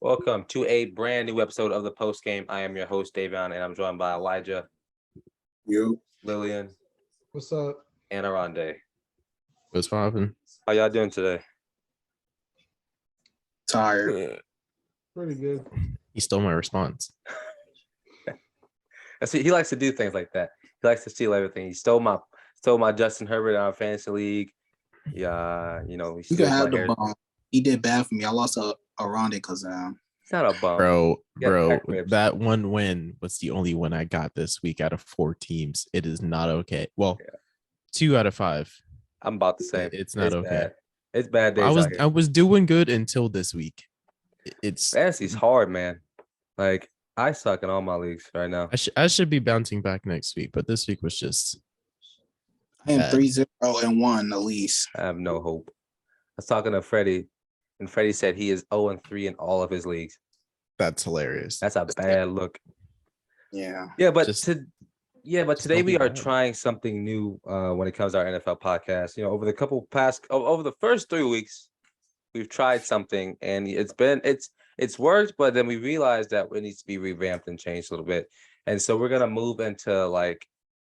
Welcome to a brand new episode of the Post Game. I am your host, Davion, and I'm joined by Elijah, You. Lillian, What's up? and Oronde. What's poppin'? How y'all doing today? Tired. Pretty good. He stole my response. I see he likes to do things like that. He likes to steal everything. He stole my Justin Herbert in our fantasy league. Yeah, he You can steals have my the hair. bomb. He did bad for me. I lost a Oronde because He's not a bum. Bro, Yeah, back ribs. that one win was the only one I got this week out of 4 teams. It is not okay. Well, 2 out of 5. I'm about the same. It's not okay. Bad. It's bad days I out here. was doing good until this week. It's Fantasy's hard, man. Like I suck in all my leagues right now. I should be bouncing back next week, but this week was just I am bad. 3-0-1 at least. I have no hope. I was talking to Freddie, and Freddie said he is 0-3 in all of his leagues. That's hilarious. That's a bad look. Yeah. Yeah, but Just- today don't we be are bad. trying something new when it comes to our NFL podcast. Over the first 3 weeks, we've tried something and it's worked, but then we realized that it needs to be revamped and changed a little bit. And so we're gonna move into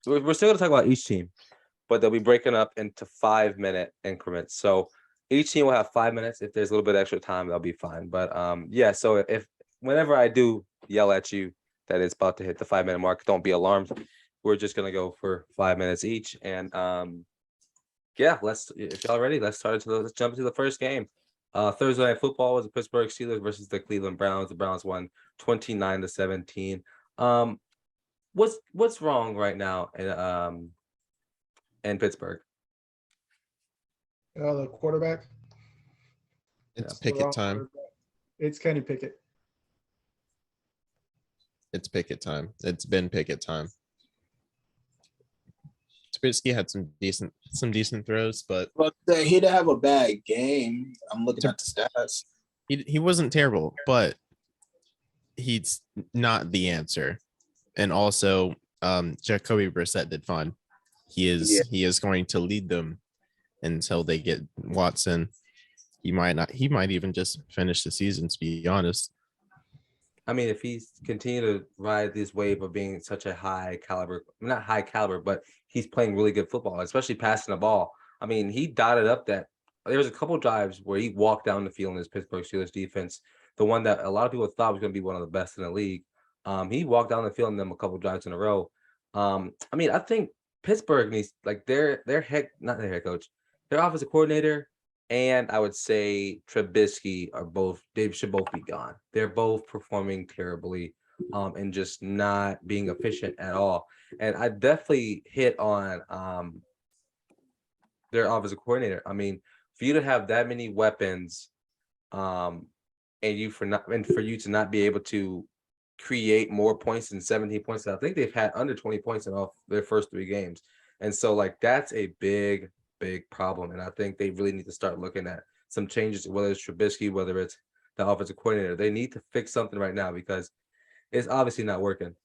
we're still gonna talk about each team, but they'll be breaking up into 5-minute increments. So each team will have 5 minutes. If there's a little bit extra time, that'll be fine. But so if whenever I do yell at you that it's about to hit the 5-minute mark, don't be alarmed. We're just gonna go for 5 minutes each. And if y'all ready, let's jump into the first game. Thursday Night Football was the Pittsburgh Steelers versus the Cleveland Browns. The Browns won 29-17. What's wrong right now in Pittsburgh? The quarterback. It's The Pickett wrong time. quarterback. It's Kenny Pickett. It's Pickett time. It's been Pickett time. Trubisky had some decent throws, but But he didn't have a bad game. I'm looking at the stats. he wasn't terrible, but he's not the answer. And also, Jacoby Brissett did fine. He is going to lead them until they get Watson. He might even just finish the season, to be honest. I mean, if he's continue to ride this wave of being such a not high caliber, but he's playing really good football, especially passing the ball. I mean, he dotted up that there was a couple drives where he walked down the field in his Pittsburgh Steelers defense, the one that a lot of people thought was going to be one of the best in the league. He walked down the field in them a couple drives in a row. I mean, I think Pittsburgh needs their not their head coach, their offensive coordinator, and I would say Trubisky they should both be gone. They're both performing terribly, and just not being efficient at all. And I definitely hit on their offensive coordinator. I mean, for you to have that many weapons, and for you to not be able to create more points than 17 points. I think they've had under 20 points in all their first 3 games. And so that's a big problem. And I think they really need to start looking at some changes, whether it's Trubisky, whether it's the offensive coordinator. They need to fix something right now because it's obviously not working.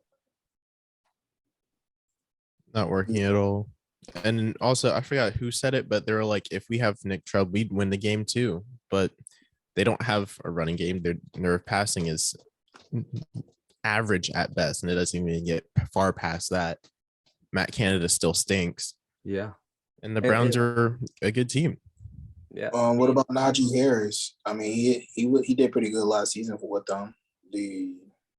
Not working at all. And also, I forgot who said it, but they were like, if we have Nick Chubb, we'd win the game too. But they don't have a running game. Their passing is average at best, and it doesn't even get far past that. Matt Canada still stinks. Yeah. And the Browns are a good team. Yeah. What about Najee Harris? I mean, he did pretty good last season for what them. Do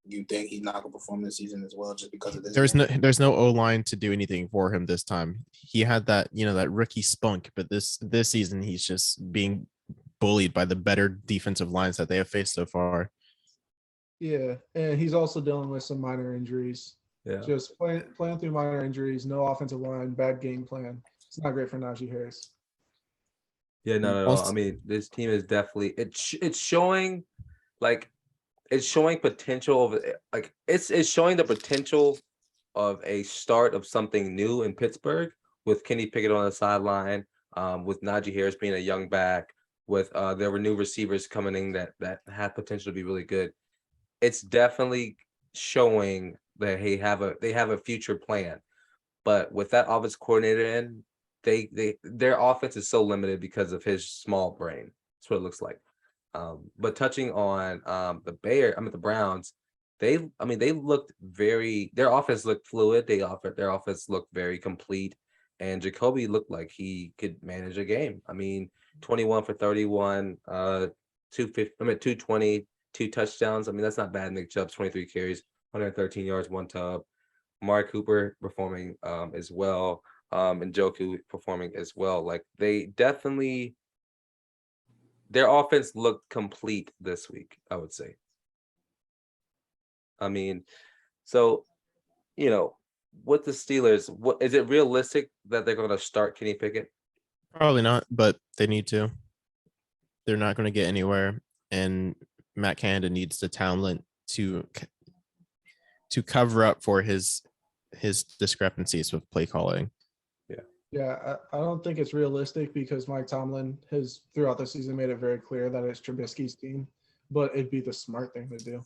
you think he's not gonna perform this season as well just because of this? There's no O-line to do anything for him this time. He had that that rookie spunk, but this season he's just being bullied by the better defensive lines that they have faced so far. Yeah, and he's also dealing with some minor injuries. Yeah. Just playing through minor injuries, no offensive line, bad game plan. It's not great for Najee Harris. Yeah, not at all. I mean, this team is definitely it's showing potential of it's showing the potential of a start of something new in Pittsburgh with Kenny Pickett on the sideline, with Najee Harris being a young back, with there were new receivers coming in that have potential to be really good. It's definitely showing that they have a future plan. But with that offense coordinator in, their offense is so limited because of his small brain. That's what it looks like. But touching on the Browns, they looked their offense looked fluid. Their offense looked very complete, and Jacoby looked like he could manage a game. I mean, 21 for 31, 220, 2 touchdowns. I mean, that's not bad. Nick Chubb's 23 carries, 113 yards, 1 tub. Amari Cooper performing as well, and Joku performing as well. Like they definitely, their offense looked complete this week, I would say. I mean, so with the Steelers, what is it realistic that they're going to start Kenny Pickett? Probably not, but they need to. They're not going to get anywhere, and Matt Canada needs the talent to cover up for his discrepancies with play calling. Yeah, I don't think it's realistic because Mike Tomlin has throughout the season made it very clear that it's Trubisky's team, but it'd be the smart thing to do.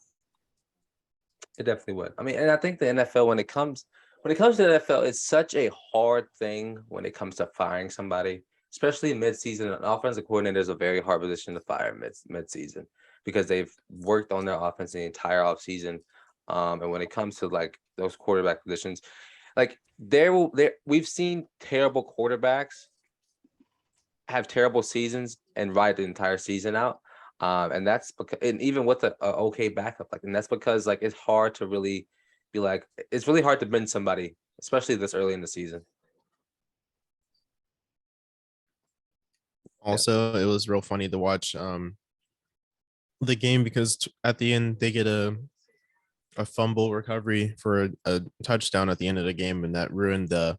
It definitely would. I mean, and I think the NFL, when it comes to the NFL, it's such a hard thing when it comes to firing somebody, especially mid-season. An offensive coordinator is a very hard position to fire mid-season because they've worked on their offense the entire offseason. And when it comes to like those quarterback positions, like we've seen terrible quarterbacks have terrible seasons and ride the entire season out. And that's because, and even with a okay backup, like, and that's because like it's hard to really be like, it's really hard to bend somebody, especially this early in the season. Also, it was real funny to watch the game because at the end they get a fumble recovery for a touchdown at the end of the game, and that ruined the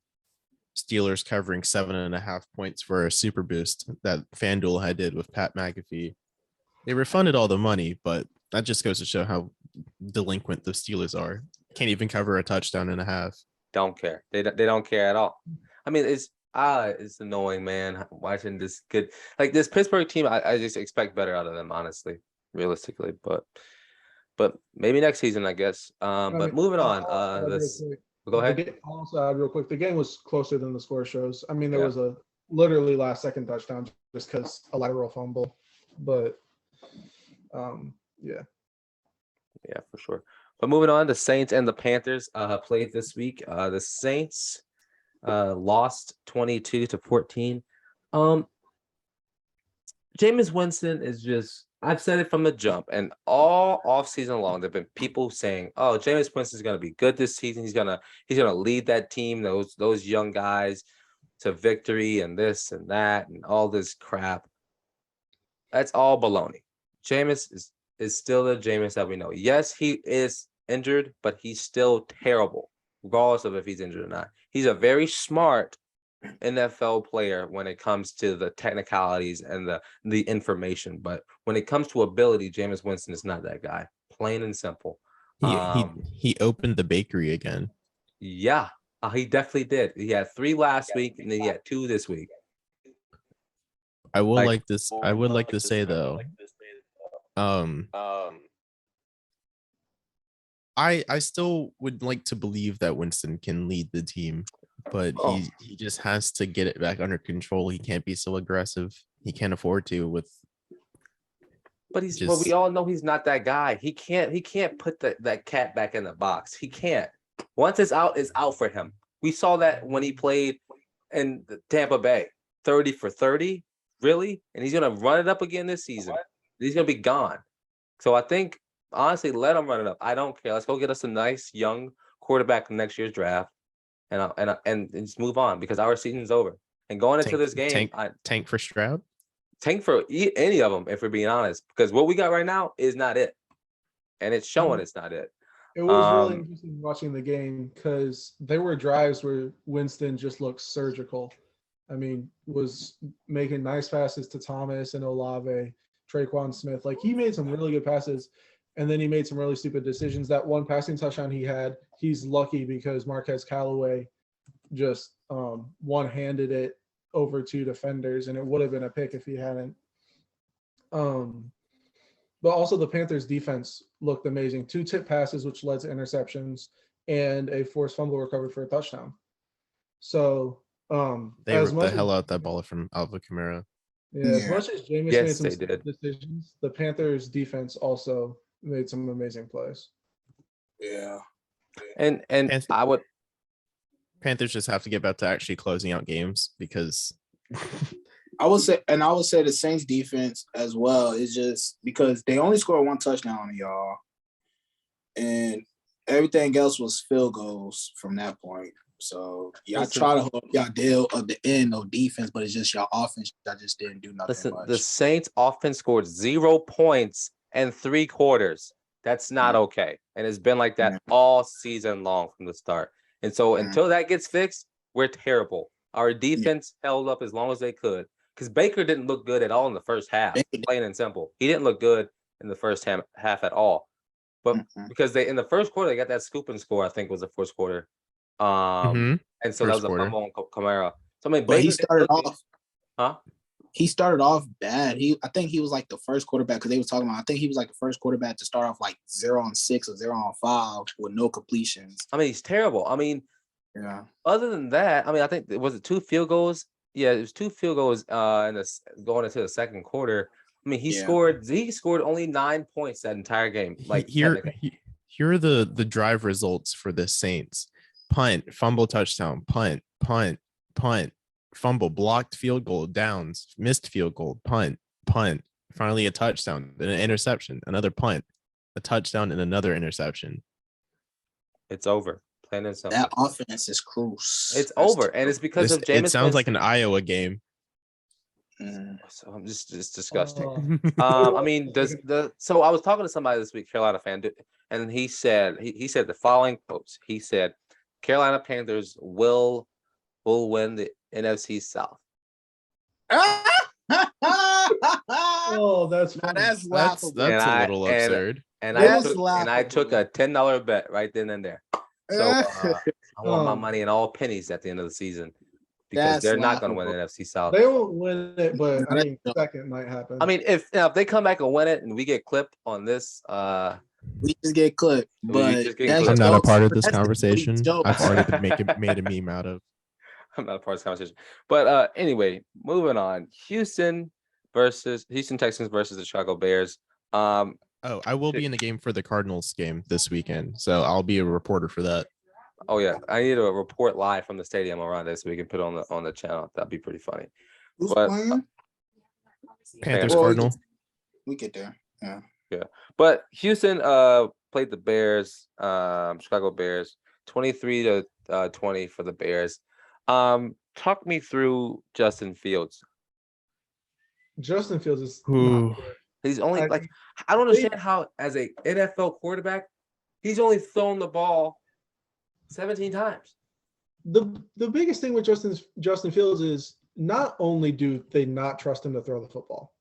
Steelers covering 7.5 points for a super boost that FanDuel had did with Pat McAfee. They refunded all the money, but that just goes to show how delinquent the Steelers are. Can't even cover a touchdown and a half. Don't care. They don't care at all. I mean, it's annoying, man. Watching this this Pittsburgh team, I just expect better out of them, honestly, realistically. But maybe next season, I guess. But moving on. Go ahead. I'll also add real quick. The game was closer than the score shows. I mean, there Yeah. was a literally last second touchdown just because a lateral fumble, but yeah. Yeah, for sure. But moving on, the Saints and the Panthers played this week. The Saints lost 22-14. Jameis Winston is just, I've said it from the jump, and all off season long, there've been people saying, "Oh, Jameis Winston is going to be good this season. He's gonna lead that team, those young guys, to victory and this and that and all this crap." That's all baloney. Jameis is still the Jameis that we know. Yes, he is injured, but he's still terrible, regardless of if he's injured or not. He's a very smart NFL player when it comes to the technicalities and the information, but when it comes to ability, Jameis Winston is not that guy. Plain and simple. He opened the bakery again. Yeah, he definitely did. He had 3 last week, and then he had 2 this week. I would like to say though, I still would like to believe that Winston can lead the team, but he just has to get it back under control. He can't be so aggressive. He can't afford to But we all know he's not that guy. He can't put that cat back in the box. He can't. Once it's out for him. We saw that when he played in Tampa Bay. 30 for 30. Really? And he's gonna run it up again this season. He's gonna be gone. So I think, honestly, let him run it up. I don't care. Let's go get us a nice young quarterback in next year's draft, and just move on because our season's over. And going into this game, tank for Stroud, tank for any of them, if we're being honest, because what we got right now is not it, and it's showing it's not it. It was really interesting watching the game because there were drives where Winston just looked surgical. I mean, was making nice passes to Thomas and Olave, Traquan Smith. Like, he made some really good passes, and then he made some really stupid decisions. That one passing touchdown he had, he's lucky because Marquez Callaway just one-handed it over 2 defenders, and it would have been a pick if he hadn't. But also the Panthers defense looked amazing. 2 tip passes, which led to interceptions, and a forced fumble recovered for a touchdown. So they ripped the hell out that ball from Alvin Kamara. Yeah, as Yeah. much as Jameis made Yes, some they did. decisions, the Panthers defense also made some amazing plays. Yeah. And Panth- I would Panthers just have to get back to actually closing out games because I would say the Saints defense as well is just because they only scored one touchdown on y'all, and everything else was field goals from that point. So y'all Listen. try to hold y'all deal at the end of defense, but it's just y'all offense that just didn't do nothing listen. much. The Saints offense scored 0 points and 3 quarters. That's not okay, and it's been like that all season long from the start. And so until that gets fixed, we're terrible. Our defense held up as long as they could because Baker didn't look good at all in the first half. Plain and simple, he didn't look good in the first half at all. But because they in the first quarter they got that scoop and score, I think was the first quarter. And so that was First a quarter. fumble on Kamara. So I mean, But he Baker started off. huh? He started off bad. I think he was like the first quarterback because they were talking about. I think he was like the first quarterback to start off like 0-6 or 0-5 with no completions. I mean, he's terrible. I mean, Yeah. other than that, I mean, I think was it 2 field goals? Yeah, it was 2 field goals in this going into the second quarter. I mean, he scored only 9 points that entire game. Like here are the drive results for the Saints: punt, fumble, touchdown, punt, fumble, blocked field goal, downs, missed field goal, punt, finally a touchdown, then an interception, another punt, a touchdown, and another interception. It's over. Plain and simple. That offense is cruise. It's over, and it's because of Jameis. It sounds like an Iowa game. So I'm just disgusting. I mean, so I was talking to somebody this week, Carolina fan, and he said he said the following quotes. He said, "Carolina Panthers will win the NFC South." Oh, that's funny. That's laughable. That's a little absurd. And That's I took a $10 bet right then and there. So I want my money in all pennies at the end of the season because they're not going to win the NFC South. They won't win it, but I mean, second might happen. I mean, if they come back and win it and we get clipped on this, we just get clipped. But I'm not a part of this conversation. I've already made a meme out of. I'm not a part of this conversation. But anyway, moving on. Houston Texans versus the Chicago Bears. I will be in the game for the Cardinals game this weekend, so I'll be a reporter for that. Oh yeah, I need a report live from the stadium Oronde so we can put it on the channel. That'd be pretty funny. Who's playing? Panthers Cardinal. We get there. Yeah. But Houston played the Bears, Chicago Bears, 23-20 for the Bears. Talk me through Justin Fields. Justin Fields is He's only I don't understand how as a NFL quarterback, he's only thrown the ball 17 times. The biggest thing with Justin Fields is not only do they not trust him to throw the football,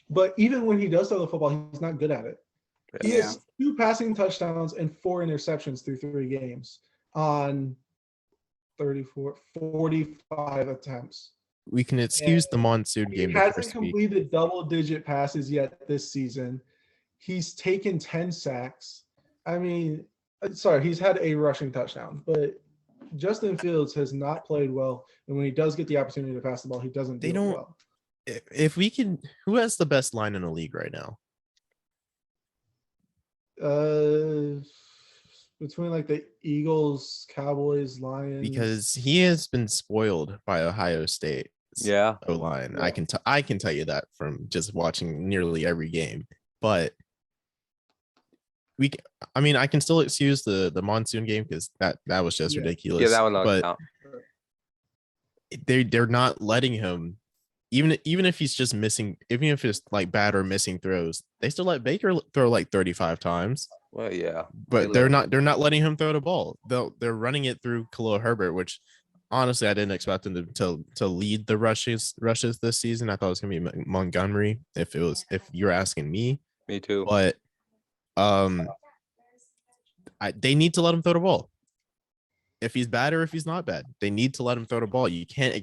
but even when he does throw the football, he's not good at it. He has 2 passing touchdowns and 4 interceptions through 3 games on 45 attempts. We can excuse the monsoon game. He hasn't completed double-digit passes yet this season. He's taken 10 sacks. I mean, sorry, he's had a rushing touchdown, but Justin Fields has not played well. And when he does get the opportunity to pass the ball, he doesn't do it well. If we can, who has the best line in the league right now? Between like the Eagles, Cowboys, Lions. Because he has been spoiled by Ohio State. O-line. Yeah. I can tell you that from just watching nearly every game. But I can still excuse the monsoon game because that was just ridiculous. Yeah, that one not count. They're not letting him, even if he's just missing, even if it's like bad or missing throws, they still let Baker throw like 35 times. Well, yeah, but they're not letting him throw the ball. They're running it through Khalil Herbert, which honestly I didn't expect him to lead the rushes this season. I thought it was gonna be Montgomery if you're asking me. Me too. But they need to let him throw the ball. If he's bad or if he's not bad, they need to let him throw the ball. You can't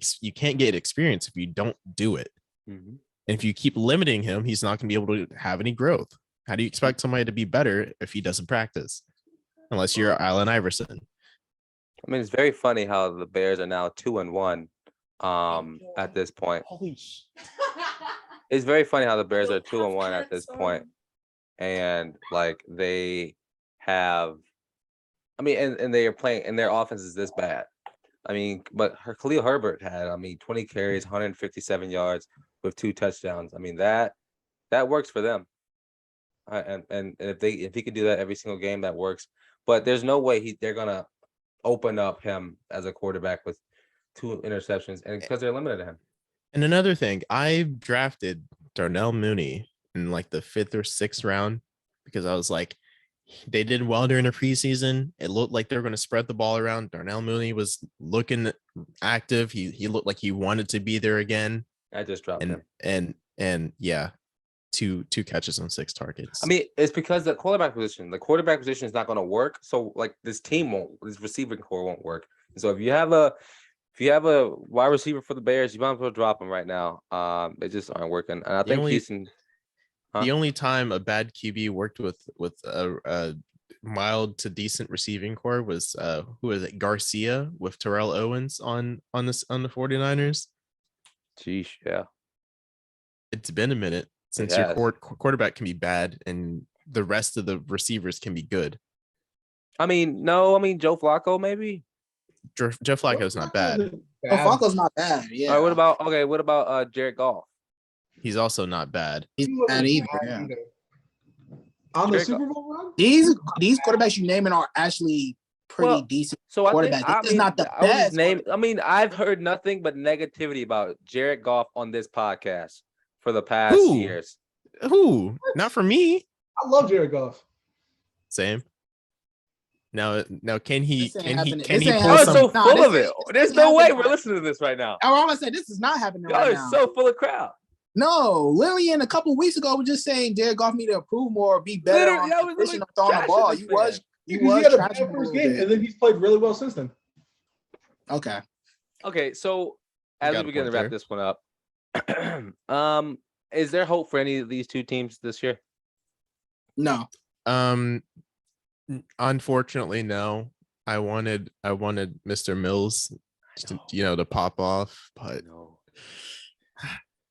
get experience if you don't do it. Mm-hmm. And if you keep limiting him, he's not gonna be able to have any growth. How do you expect somebody to be better if he doesn't practice? Unless you're Allen Iverson. I mean, it's very funny how the Bears are now 2-1 at this point. Holy It's very funny how the Bears are 2-1 at this point, and like they have. I mean, and they are playing, and their offense is this bad. I mean, but Khalil Herbert had, 20 carries, 157 yards with 2 touchdowns. I mean, that works for them. And if he could do that every single game, that works. But there's no way they're gonna open up him as a quarterback with 2 interceptions, and because they're limited to him. And another thing, I drafted Darnell Mooney in like the 5th or 6th round because I was like, they did well during the preseason. It looked like they were going to spread the ball around. Darnell Mooney was looking active. He looked like he wanted to be there again. I just dropped him. And yeah, two catches on 6 targets. I mean, it's because the quarterback position is not going to work. So like this receiving core won't work. So if you have a wide receiver for the Bears, you might as well drop him right now. They just aren't working. And I think Houston. The only time a bad QB worked with a mild to decent receiving core was who was it? Garcia with Terrell Owens on the 49ers. Geesh, yeah. It's been a minute since your quarterback can be bad and the rest of the receivers can be good. Joe Flacco maybe. Joe Flacco's not bad. Joe Flacco's not bad. Yeah. All right, what about Jared Goff? He's also not bad. He's not either. Yeah. On the Super Bowl run? These quarterbacks you naming are actually pretty decent quarterbacks. It's not the best. I've heard nothing but negativity about Jared Goff on this podcast for the past years. Who? Not for me. I love Jared Goff. Same. Now, can he pull some? So full of it. There's no way we're listening to this right now. I'm gonna say this is not happening right now. So full of crowd. No, Lillian a couple weeks ago was just saying Jared Goff need to improve more, be better on position of throwing the ball. He had a bad first game, and then he's played really well since then. Okay. So as we begin to wrap this one up, is there hope for any of these 2 teams this year? No. Unfortunately, no. I wanted Mr. Mills to pop off, but no.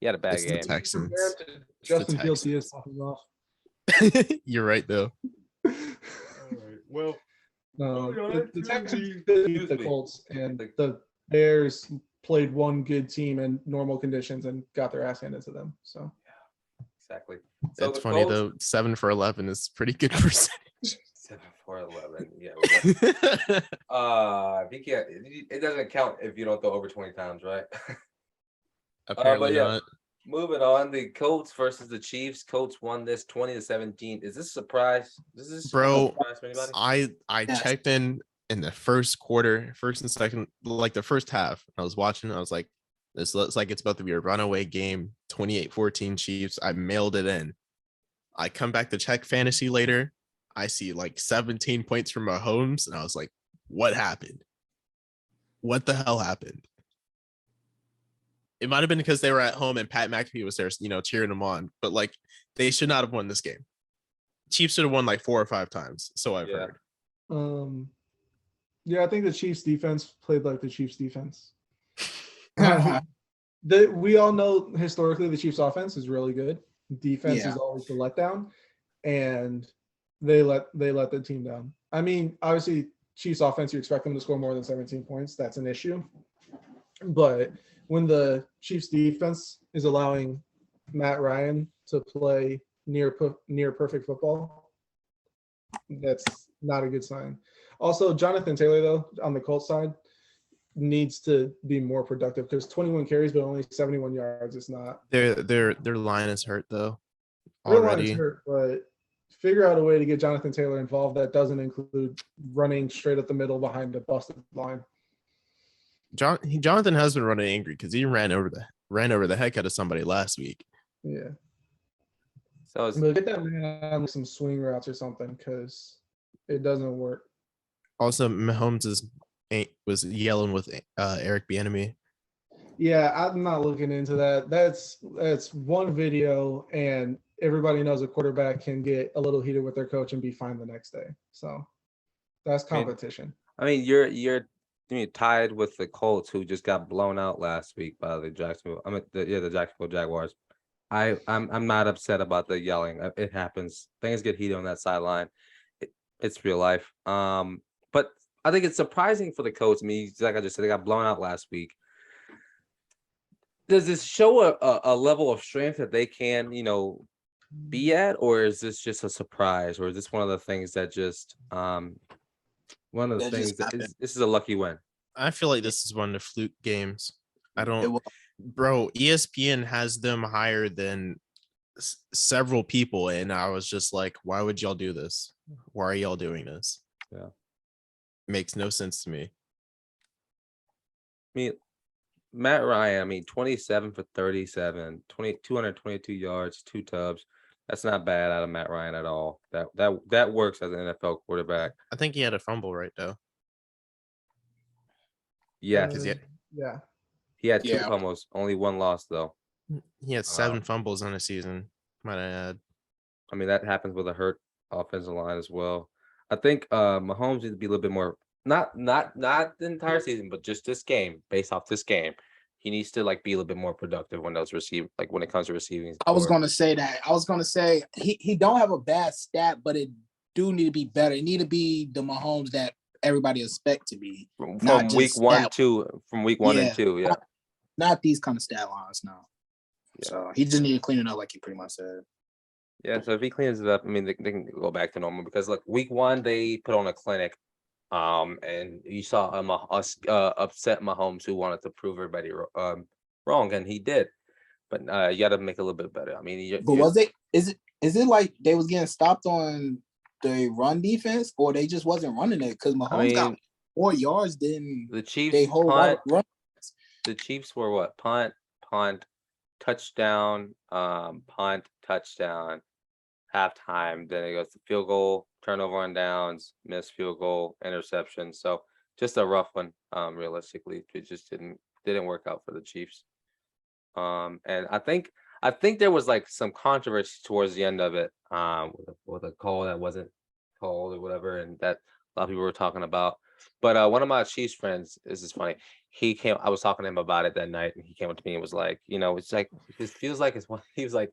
He had a bad game. The Texans. Justin Fields is popping off. You're right, though. All right. Well, the Texans beat the Colts, and the Bears played one good team in normal conditions and got their ass handed to them. So, yeah, exactly. So it's funny though. 7 for 11 is pretty good percentage. 7 for 11. Yeah. If you can't, it doesn't count if you don't throw over 20 times, right? Apparently not. Moving on, the Colts versus the Chiefs. Colts won this 20-17. Is this a surprise? Bro, surprise for anybody? I checked in the first quarter, first and second, like the first half. I was watching. I was like, this looks like it's about to be a runaway game. 28-14 Chiefs. I mailed it in. I come back to check fantasy later. I see like 17 points from Mahomes, and I was like, what happened? What the hell happened? It might have been because they were at home and Pat McAfee was there, cheering them on. But like, they should not have won this game. Chiefs should have won like 4 or 5 times. So I've heard. Yeah, I think the Chiefs defense played like the Chiefs defense. We all know historically the Chiefs offense is really good. Defense is always the letdown, and they let the team down. I mean, obviously, Chiefs offense, you expect them to score more than 17 points. That's an issue. But when the Chiefs defense is allowing Matt Ryan to play near perfect football, that's not a good sign. Also, Jonathan Taylor, though, on the Colts side, needs to be more productive because 21 carries but only 71 yards is not. Their line is hurt though. Their line is hurt, but figure out a way to get Jonathan Taylor involved that doesn't include running straight up the middle behind a busted line. Jonathan has been running angry because he ran over the heck out of somebody last week. Yeah. So but get that man on some swing routes or something because it doesn't work. Also, Mahomes was yelling with Eric Bieniemy. Yeah, I'm not looking into that. That's one video, and everybody knows a quarterback can get a little heated with their coach and be fine the next day. So that's competition. I mean, you're tied with the Colts, who just got blown out last week by the Jacksonville Jaguars. I'm not upset about the yelling. It happens. Things get heated on that sideline. It's real life. But I think it's surprising for the coach. I mean, like I just said, they got blown out last week. Does this show a level of strength that they can, be at, or is this just a surprise, or is this one of the things that just one of the That things just that happened. this is a lucky win? I feel like this is one of the fluke games. I It don't, was, bro. ESPN has them higher than several people, and I was just like, why would y'all do this? Why are y'all doing this? Yeah. Makes no sense to me. I mean, Matt Ryan, 27 for 37, 222 yards, 2 tubs. That's not bad out of Matt Ryan at all. That works as an NFL quarterback. I think he had a fumble, right? Though. Yes, Because Yeah. he had 2 Yeah. fumbles, only 1 loss though. he had 7 fumbles on a season. Might I add? That happens with a hurt offensive line as well. I think Mahomes needs to be a little bit more, not the entire season, but just this game, based off this game. He needs to be a little bit more productive when when it comes to receiving. I was gonna say that. I was gonna say he don't have a bad stat, but it do need to be better. It need to be the Mahomes that everybody expect to be. from not week just 1, stat. 2, from week 1 and 2. Yeah. Not these kind of stat lines, no. Yeah. So he just need to clean it up, like you pretty much said. Yeah, so if he cleans it up, they can go back to normal because week 1 they put on a clinic, and you saw upset Mahomes who wanted to prove everybody wrong, and he did. But you got to make it a little bit better. But was it? Is it like they was getting stopped on the run defense, or they just wasn't running it? Because Mahomes got more yards than the Chiefs they whole punt. run. The Chiefs were what? Punt, touchdown, punt, touchdown, halftime. Then it goes to field goal, turnover on downs, missed field goal, interception. So just a rough one. Realistically, it just didn't work out for the Chiefs. And I think there was some controversy towards the end of it, with a call that wasn't called or whatever, and that a lot of people were talking about. But one of my Chiefs friends, this is funny. I was talking to him about it that night, and he came up to me and was like, it feels like it's one. He was like,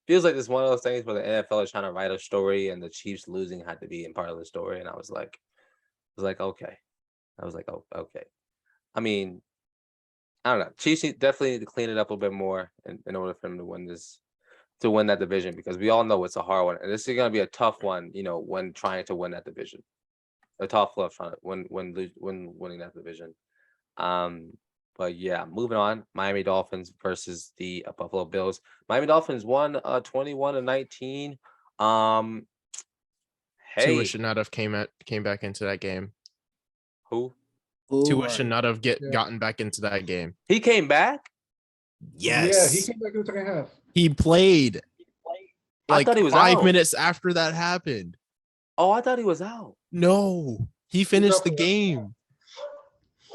feels like it's one of those things where the NFL is trying to write a story, and the Chiefs losing had to be in part of the story. And I was like, okay. I was like, oh, okay. I don't know. Chiefs definitely need to clean it up a bit more in order for them to win that division, because we all know it's a hard one, and this is going to be a tough one. When trying to win that division, a tough love trying to when winning that division. But yeah, moving on. Miami Dolphins versus the Buffalo Bills. Miami Dolphins won 21-19. Tua should not have came back into that game. Who? Tua should not have gotten back into that game. He came back? Yes. Yeah, he came back in the second half. He played. I thought he was 5 out. minutes after that happened. Oh, I thought he was out. No, he finished the game.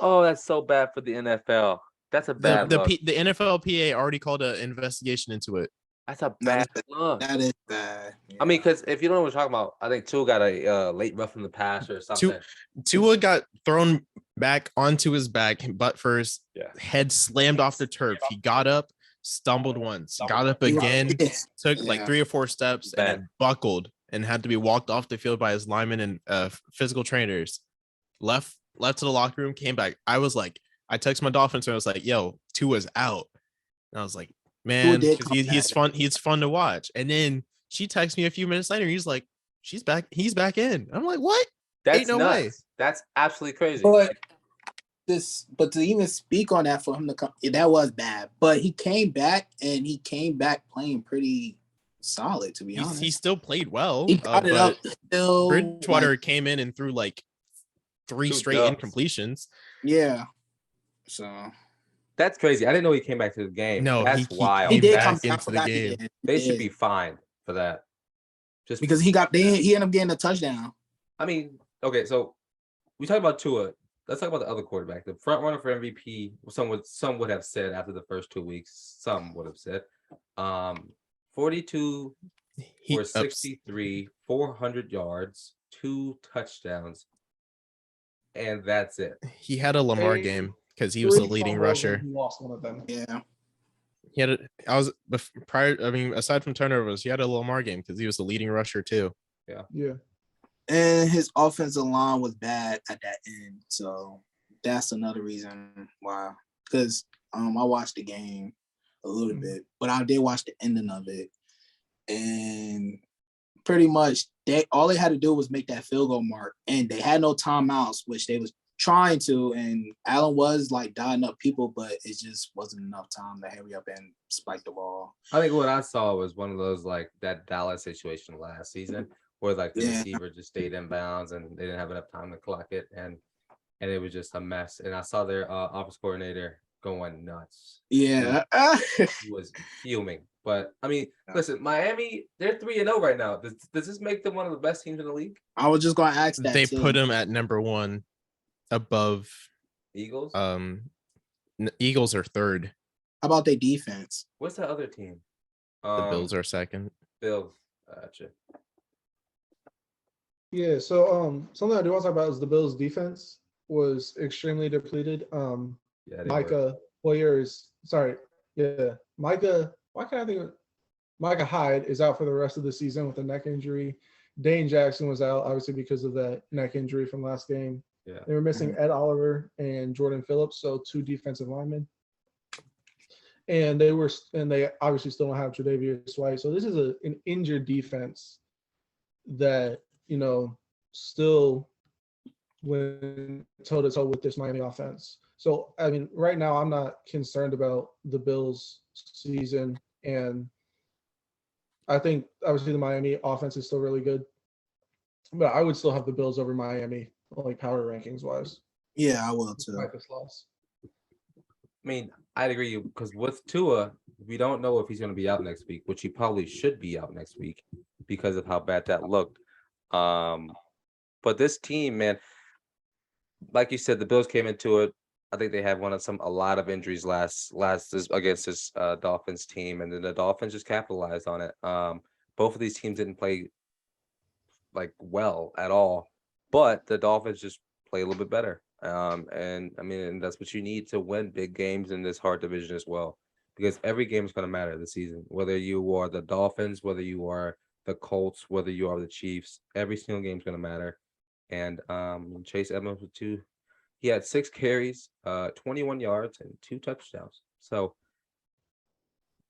Oh, that's so bad for the NFL. That's a bad look. The NFLPA already called an investigation into it. That's a bad look. That is bad. Yeah. Because if you don't know what we're talking about, I think Tua got a late rough in the pass or something. Tua got thrown back onto his back, butt first, head slammed off the turf. He got up, stumbled once, got up again, took 3 or 4 steps, and then buckled and had to be walked off the field by his linemen and physical trainers. Left to the locker room, came back. I texted my Dolphins and I was like, yo, Tua's out. And I was like, man, he's fun. He's fun to watch. And then she texts me a few minutes later. He's like, she's back. He's back in. I'm like, what? That's Ain't no nuts. way. That's absolutely crazy. But to even speak on that for him to come, that was bad. But he came back, and he came back playing pretty solid, to be honest. He still played well. He got it up. Still, Bridgewater came in and threw 3 straight incompletions. Yeah. So that's crazy. I didn't know he came back to the game. No, that's wild. He did come come into the game. They should be fined for that. Just because he ended up getting a touchdown. Okay, so we talked about Tua. Let's talk about the other quarterback, the front runner for MVP. Some would have said after the first 2 weeks. Some would have said, 42 for 63, 400 yards, 2 touchdowns, and that's it. He had a Lamar game because he was the leading rusher. He lost one of them. Yeah. He had prior. I mean, aside from turnovers, he had a Lamar game because he was the leading rusher too. Yeah. And his offensive line was bad at that end. So that's another reason why. Because I watched the game a little bit, but I did watch the ending of it. And pretty much all they had to do was make that field goal mark. And they had no timeouts, which they was trying to. And Allen was like dotting up people, but it just wasn't enough time to hurry up and spike the ball. I think what I saw was one of those like that Dallas situation last season where like the receiver just stayed in bounds and they didn't have enough time to clock it, and it was just a mess. And I saw their office coordinator going nuts. Yeah. He was fuming. But I mean, listen, Miami, they're 3-0 right now. Does this make them one of the best teams in the league? I was just gonna ask that. They too. put him at number 1 above Eagles? Eagles are 3rd. How about their defense? What's the other team? The Bills are 2nd. Bills. Gotcha. Yeah, so something I do want to talk about is the Bills' defense was extremely depleted. Micah Hyde is out for the rest of the season with a neck injury. Dane Jackson was out, obviously, because of that neck injury from last game. Yeah. They were missing Ed Oliver and Jordan Phillips, so 2 defensive linemen. And they obviously still don't have Tre'Davious White. So this is an injured defense that, still went toe-to-toe with this Miami offense. So, I mean, right now I'm not concerned about the Bills' season. And I think, obviously, the Miami offense is still really good. But I would still have the Bills over Miami, like power rankings-wise. Yeah, I will too. Like this loss. I mean, I'd agree you because with Tua, we don't know if he's going to be out next week, which he probably should be out next week because of how bad that looked. But this team, man, like you said, the Bills came into it. I think they had a lot of injuries last against this Dolphins team, and then the Dolphins just capitalized on it. Both of these teams didn't play like well at all, but the Dolphins just play a little bit better. And I mean, and that's what you need to win big games in this hard division as well, because every game is going to matter this season. Whether you are the Dolphins, whether you are the Colts, whether you are the Chiefs, every single game is going to matter. And Chase Edmonds with he had 6 carries, 21 yards, and 2 touchdowns. So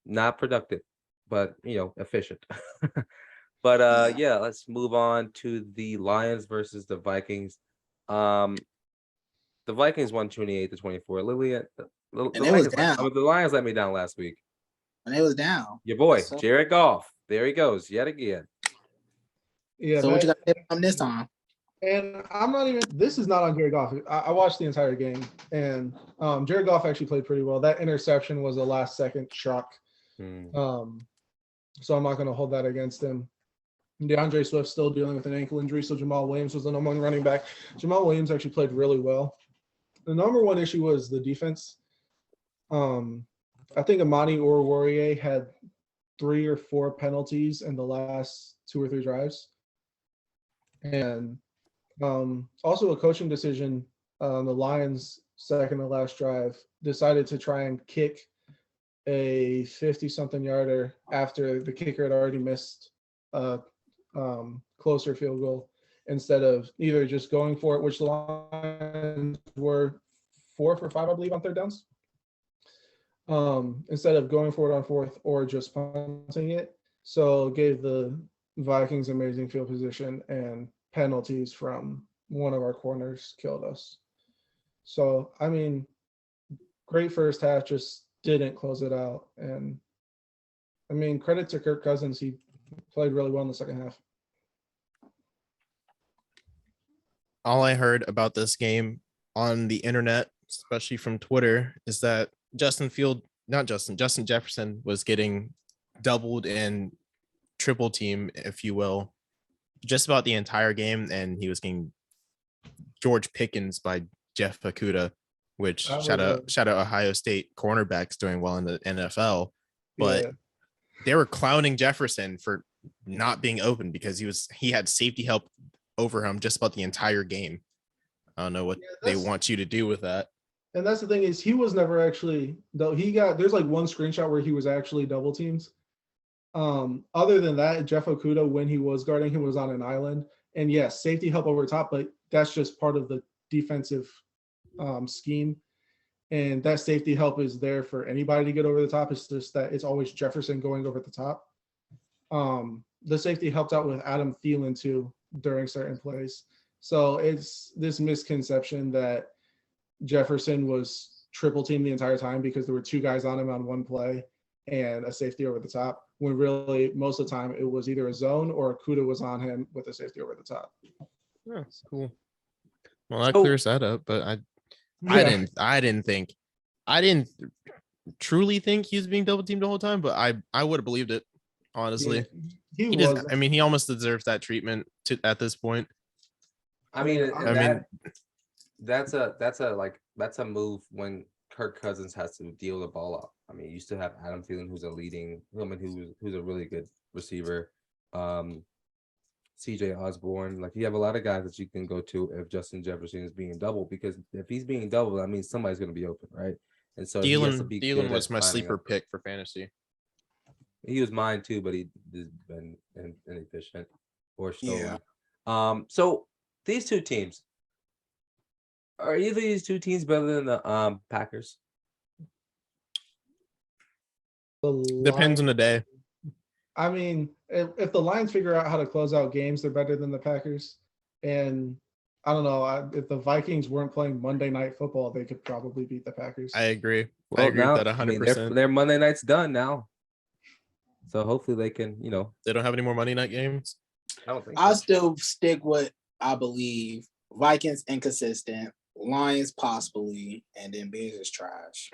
not productive, but efficient. But yeah, let's move on to the Lions versus the Vikings. The Vikings won 28-24. Lillian, the Lions let me down last week. And it was down. Your boy, Jared Goff. There he goes yet again. Yeah. So what you got to say from this time? And this is not on Jared Goff. I watched the entire game, and Jared Goff actually played pretty well. That interception was a last-second shock. So I'm not going to hold that against him. DeAndre Swift still dealing with an ankle injury, so Jamal Williams was the number 1 running back. Jamal Williams actually played really well. The number 1 issue was the defense. I think Amani Oruwariye had 3 or 4 penalties in the last 2 or 3 drives. And also a coaching decision, the Lions' second to last drive decided to try and kick a 50-something yarder after the kicker had already missed a closer field goal, instead of either just going for it, which the Lions were 4 for 5, I believe, on third downs. Instead of going for it on 4th or just punting it. So gave the Vikings amazing field position, and penalties from one of our corners killed us. So, I mean, great first half, just didn't close it out. And, I mean, credit to Kirk Cousins. He played really well in the second half. All I heard about this game on the internet, especially from Twitter, is that Justin Jefferson was getting doubled and triple team, if you will, just about the entire game, and he was getting George Pickens by Jeff Okudah, which shout out Ohio State cornerbacks doing well in the NFL, but they were clowning Jefferson for not being open because he had safety help over him just about the entire game. I don't know what they want you to do with that. And that's the thing is he was never actually though there's like one screenshot where he was actually double teamed. Other than that, Jeff Okuda, when he was guarding him, was on an island. And yes, safety help over top, but that's just part of the defensive scheme. And that safety help is there for anybody to get over the top. It's just that it's always Jefferson going over the top. The safety helped out with Adam Thielen too during certain plays. So it's this misconception that Jefferson was triple teamed the entire time because there were two guys on him on one play and a safety over the top, when really most of the time it was either a zone or Kuda was on him with a safety over the top. Yeah, cool. Well, that clears that up, but I didn't truly think he was being double teamed the whole time, but I would have believed it, honestly. Yeah, he does. I mean, he almost deserves that treatment at this point. I mean, that's a move when Kirk Cousins has to deal the ball up. I mean, you still have Adam Thielen, who's who's a really good receiver. CJ Osborne, like you have a lot of guys that you can go to if Justin Jefferson is being doubled, because if he's being doubled, that means somebody's going to be open, right? And so Thielen was my sleeper pick for fantasy. He was mine too, but he's been inefficient or stolen. Yeah. So these two teams, are either of these two teams better than the Packers? Depends on the day. I mean, if the Lions figure out how to close out games, they're better than the Packers. And I don't know, if the Vikings weren't playing Monday Night Football, they could probably beat the Packers. I agree. Well, I agree with that 100%. Their Monday night's done now. So hopefully they can, They don't have any more Monday night games? I don't think I'll still stick with, I believe, Vikings inconsistent, Lions possibly, and then Bears is trash.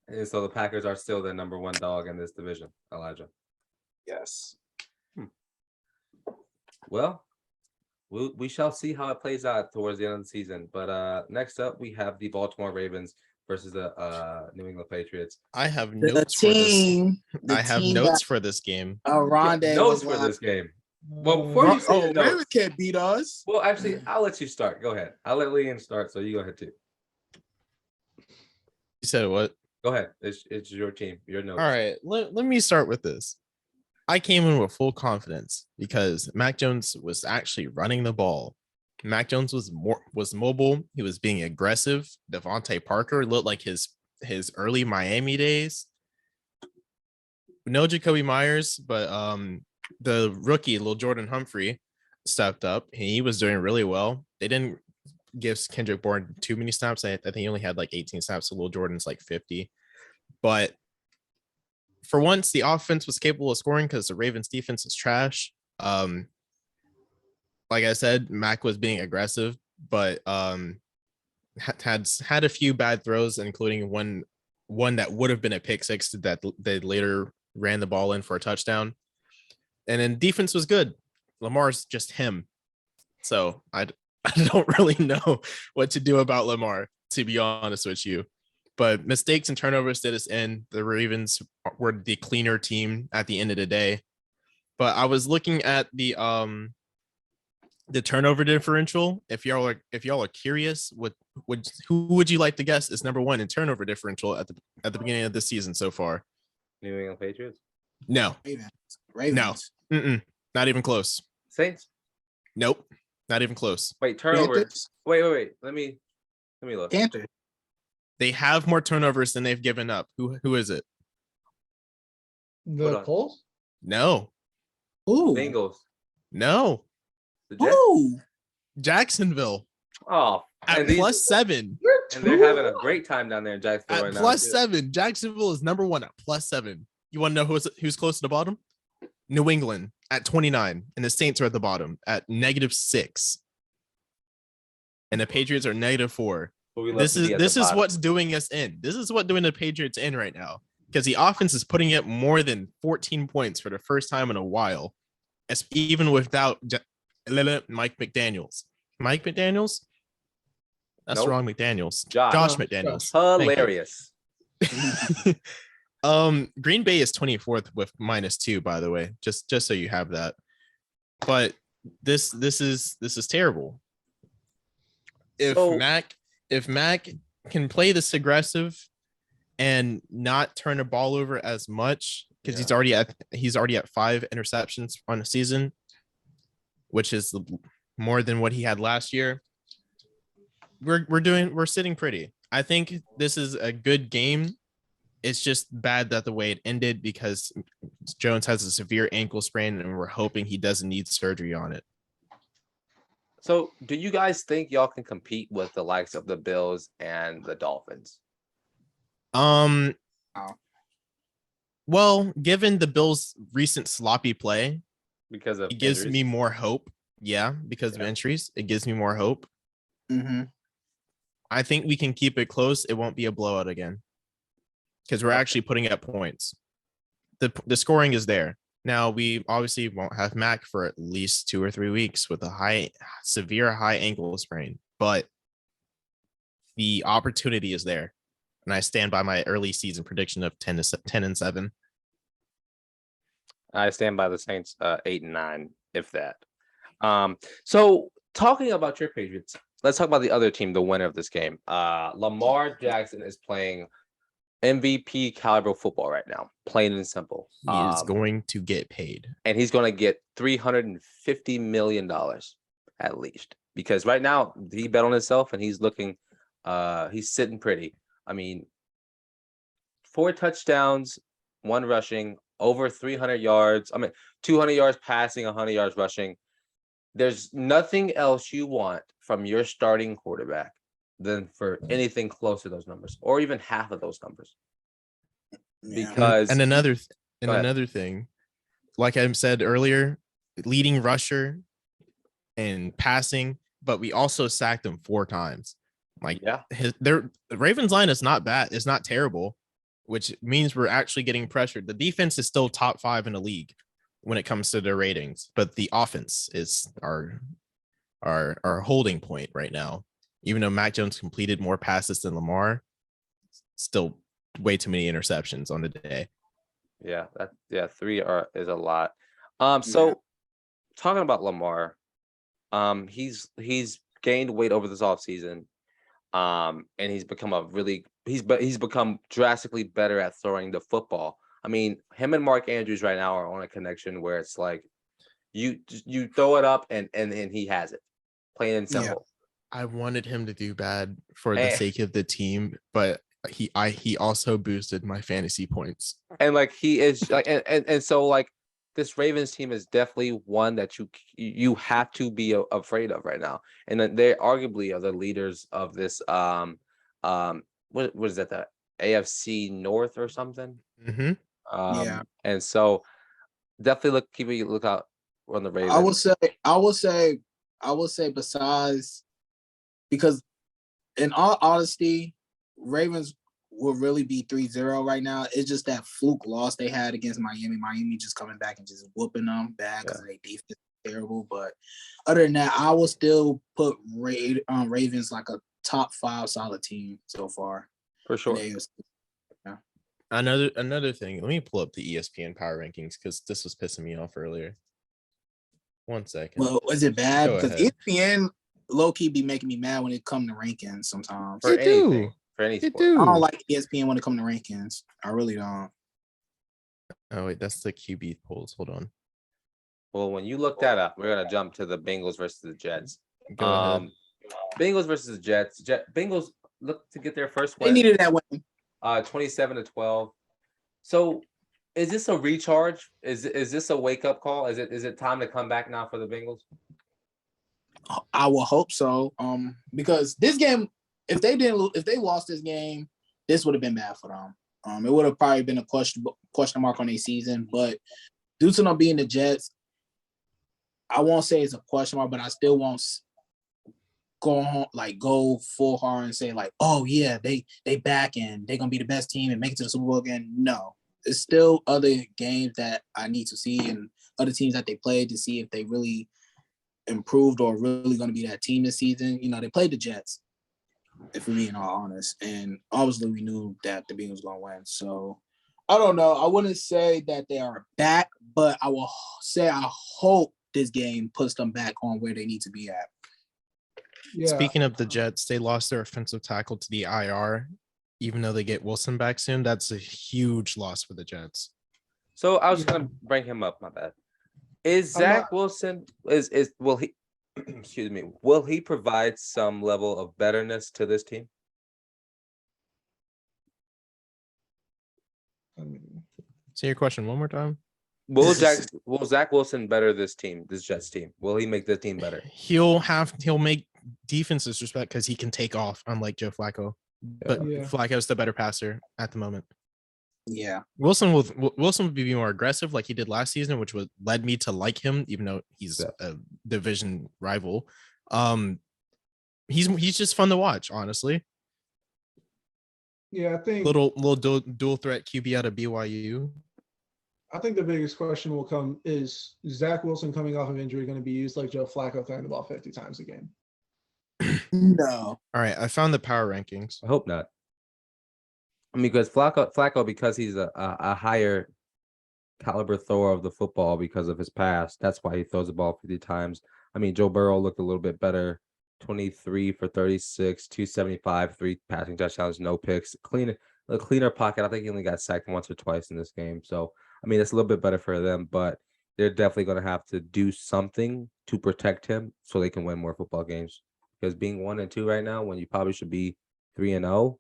And so the Packers are still the number one dog in this division, Elijah. Yes. Well, we shall see how it plays out towards the end of the season. But next up, we have the Baltimore Ravens versus the New England Patriots. I have notes for this game. Oronde notes for this game. Well, before you say Ravens can't beat us. Well, actually, I'll let you start. Go ahead. I'll let Lillian start, so you go ahead too. You said what? Go ahead. It's your team. Your notes. All right. Let me start with this. I came in with full confidence because Mac Jones was actually running the ball. Mac Jones was mobile. He was being aggressive. Devontae Parker looked like his early Miami days. No Jacoby Myers, but the rookie, Lil Jordan Humphrey, stepped up. He was doing really well. They didn't give Kendrick Bourne too many snaps. I think he only had like 18 snaps, so Lil Jordan's like 50. But for once, the offense was capable of scoring because the Ravens defense is trash. Like I said, Mac was being aggressive, but had a few bad throws, including one that would have been a pick six that they later ran the ball in for a touchdown. And then defense was good. Lamar's just him. So I don't really know what to do about Lamar, to be honest with you. But mistakes and turnovers did us in. The Ravens were the cleaner team at the end of the day. But I was looking at the turnover differential. If y'all are curious, who would you like to guess is number one in turnover differential at the beginning of the season so far? New England Patriots? No. Ravens. No. Not even close. Saints? Nope. Not even close. Wait, turnovers. Wait. Let me look. Panthers. They have more turnovers than they've given up. Who is it? The Colts? No. Ooh. Bengals. No. The Jets? Ooh. Jacksonville. Oh, at +7. And they're having a great time down there in Jacksonville right at now. +7. Jacksonville is number one at +7. You want to know who's close to the bottom? New England at 29, and the Saints are at the bottom at -6, and the Patriots are -4. This is what's doing us in. This is what doing the Patriots in right now, because the offense is putting up more than 14 points for the first time in a while, even without Mike McDaniels. Mike McDaniels? That's Nope. wrong. McDaniels. Josh McDaniels. Hilarious. Green Bay is 24th with -2, by the way, just so you have that. But this is terrible. If if Mac can play this aggressive and not turn the ball over as much, because he's already at 5 interceptions on the season, which is more than what he had last year. We're sitting pretty. I think this is a good game. It's just bad that the way it ended because Jones has a severe ankle sprain and we're hoping he doesn't need surgery on it. So, do you guys think y'all can compete with the likes of the Bills and the Dolphins? Well, given the Bills' recent sloppy play, Because of it gives injuries? me more hope. Yeah, because of injuries, it gives me more hope. Mm-hmm. I think we can keep it close. It won't be a blowout again because we're actually putting up points. The scoring is there. Now, we obviously won't have Mac for at least 2 or 3 weeks with a severe high ankle sprain, but the opportunity is there. And I stand by my early season prediction of 10-7. I stand by the Saints 8-9, if that. So talking about your Patriots, let's talk about the other team, the winner of this game. Lamar Jackson is playing MVP caliber football right now, plain and simple. He is going to get paid. And he's going to get $350 million at least, because right now he bet on himself and he's looking, he's sitting pretty. I mean, 4 touchdowns, 1 rushing, over 300 yards. I mean, 200 yards passing, 100 yards rushing. There's nothing else you want from your starting quarterback than for anything close to those numbers, or even half of those numbers. Yeah. Because and another thing, like I said earlier, leading rusher and passing, but we also sacked him 4 times. Like, the Ravens line is not bad. It's not terrible, which means we're actually getting pressured. The defense is still top 5 in the league when it comes to their ratings, but the offense is our holding point right now. Even though Mac Jones completed more passes than Lamar, still way too many interceptions on the day. Yeah, 3 is a lot. So talking about Lamar, he's gained weight over this offseason. And he's become drastically better at throwing the football. I mean, him and Mark Andrews right now are on a connection where it's like you throw it up and he has it, plain and simple. I wanted him to do bad for the sake of the team, but he also boosted my fantasy points. And like he is like and so like this Ravens team is definitely one that you have to be afraid of right now. And then they arguably are the leaders of this what is that, the AFC North or something? Mm-hmm. And so definitely keep a lookout on the Ravens. I would say besides, because in all honesty, Ravens will really be 3-0 right now. It's just that fluke loss they had against Miami. Miami just coming back and just whooping them bad because their defense is terrible. But other than that, I will still put Ravens like a top 5 solid team so far. For sure. Yeah. Another thing, let me pull up the ESPN power rankings because this was pissing me off earlier. 1 second. Well, is it bad? Because ESPN low-key be making me mad when it comes to rankings sometimes. For anything. For any sport. I don't like ESPN when it comes to rankings. I really don't. Oh, wait, that's the QB polls. Hold on. Well, when you look that up, we're going to jump to the Bengals versus the Jets. Go ahead. Bengals versus the Jets. Bengals look to get their first win. They needed that win. 27-12. So is this a recharge? Is this a wake-up call? Is it time to come back now for the Bengals? I will hope so. Because this game, if they lost this game, this would have been bad for them. It would have probably been a question mark on their season. But due to them being the Jets, I won't say it's a question mark, but I still won't go full hard and say like, oh yeah, they back and they're gonna be the best team and make it to the Super Bowl again. No, it's still other games that I need to see and other teams that they played to see if they really improved or really going to be that team this season. You know, they played the Jets, if we're being all honest, and obviously we knew that the Bengals were going to win. So I don't know. I wouldn't say that they are back, but I will say I hope this game puts them back on where they need to be at. Yeah. Speaking of the Jets, they lost their offensive tackle to the IR, even though they get Wilson back soon. That's a huge loss for the Jets. So I was Yeah. gonna bring him up. My bad. Is I'm Zach not- Wilson is will he excuse me, will he provide some level of betterness to this team? I mean, Say your question one more time. Will Zach Wilson better this team, this Jets team? Will he make the team better? He'll make defenses respect because he can take off, unlike Joe Flacco. But Yeah. Flacco's the better passer at the moment. Yeah. Wilson will be more aggressive like he did last season, which led me to like him, even though he's a division rival. He's just fun to watch, honestly. yeah, I think Little dual threat QB out of BYU. I think the biggest question will come is Zach Wilson coming off of injury going to be used like Joe Flacco throwing the ball 50 times a game? No. All right, I found the power rankings. I hope not. I mean, because Flacco, because he's a higher caliber thrower of the football because of his past, that's why he throws the ball 50 times. I mean, Joe Burrow looked a little bit better. 23 for 36, 275, 3 passing touchdowns, no picks. A cleaner pocket. I think he only got sacked once or twice in this game. So, I mean, it's a little bit better for them, but they're definitely going to have to do something to protect him so they can win more football games. Because being 1-2 right now, when you probably should be 3-0,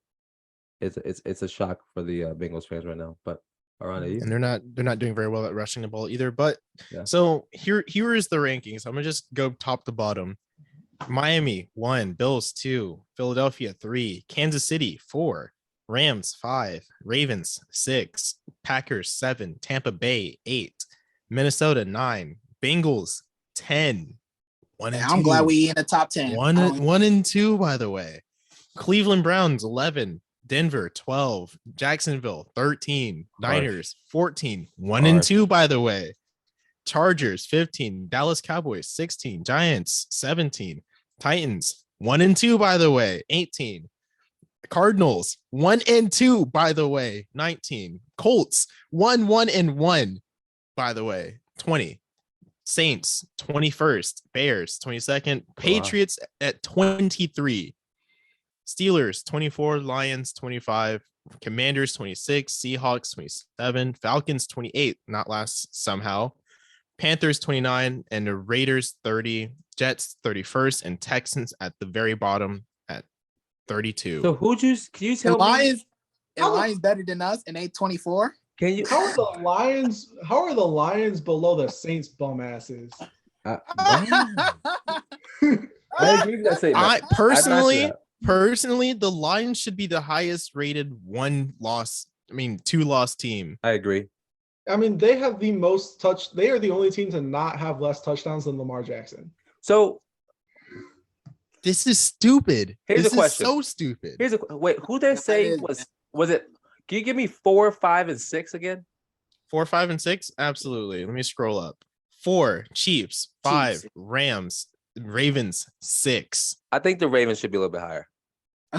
it's a shock for the Bengals fans right now. But around you, And they're not doing very well at rushing the ball either. But Yeah. so here is the rankings. I'm gonna just go top to bottom. Miami 1, Bills 2, Philadelphia 3, Kansas City 4, Rams 5, Ravens 6, Packers 7, Tampa Bay 8, Minnesota 9, Bengals 10. 1 and 2. I'm glad we in the top 10. 1 and 2, by the way. Cleveland Browns 11, Denver 12, Jacksonville 13, Niners 14, 1 and 2, by the way. Chargers 15, Dallas Cowboys 16, Giants 17, Titans 1 and 2, by the way, 18. Cardinals 1 and 2, by the way, 19. Colts 1 and 1, by the way, 20. Saints 21st, Bears 22nd, Patriots at 23. Steelers 24, Lions 25, Commanders 26, Seahawks 27, Falcons 28, not last somehow. Panthers 29 and the Raiders 30, Jets 31st, and Texans at the very bottom at 32. So can you tell Lions, me? and Lions better than us and they 24. Can you? How are the Lions below the Saints bum asses? I agree with that statement. I I'd match personally, the Lions should be the highest rated 2-loss team. I agree. I mean, they have the most they are the only team to not have less touchdowns than Lamar Jackson. So this is stupid. Here's this a question. Is so stupid. Wait, who they say was it? Can you give me 4, 5, and 6 again? 4, 5, and 6? Absolutely. Let me scroll up. 4, Chiefs. 5, Chiefs. Rams. Ravens 6. I think the Ravens should be a little bit higher.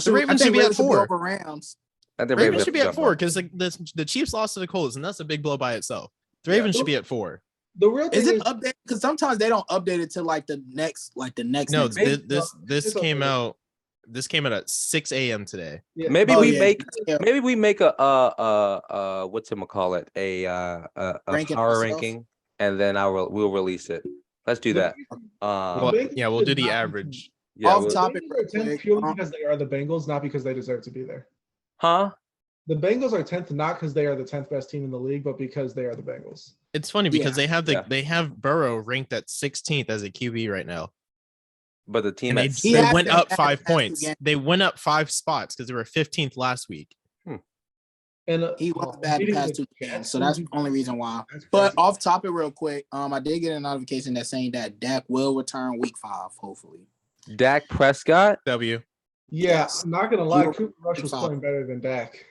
The Ravens should be at 4. Over Rams. I think Ravens should be at jump 4 up. because the Chiefs lost to the Colts, and that's a big blow by itself. The Ravens should be at 4. The real thing Is it updated? Because sometimes they don't update it to like the next. No, next this came out. This came out at 6 a.m. today. Yeah. Maybe Oh, we yeah. make Yeah. maybe we make a whatchamacallit, a Ranking power ourselves? ranking, and then we'll release it. Let's do that. Well, Bengals yeah, we'll should do the not be average. Yeah, Off we'll- top- The topic Bengals are 10th quick. purely because they are the Bengals, not because they deserve to be there. huh? The Bengals are 10th not because they are the 10th best team in the league, but because they are the Bengals. It's funny because Yeah. they have Burrow ranked at 16th as a QB right now, But the team and at He they has went been up bad 5 the past 2 points. games. They went up 5 spots because they were 15th last week. And He was bad the beating past 2 Jets games, so that's the only reason why. That's But crazy. off topic, real quick, I did get a notification that's saying that Dak will return week 5, hopefully. Dak Prescott. W. Yeah, Yes. I'm not gonna lie, He- Cooper Rush was playing better than Dak.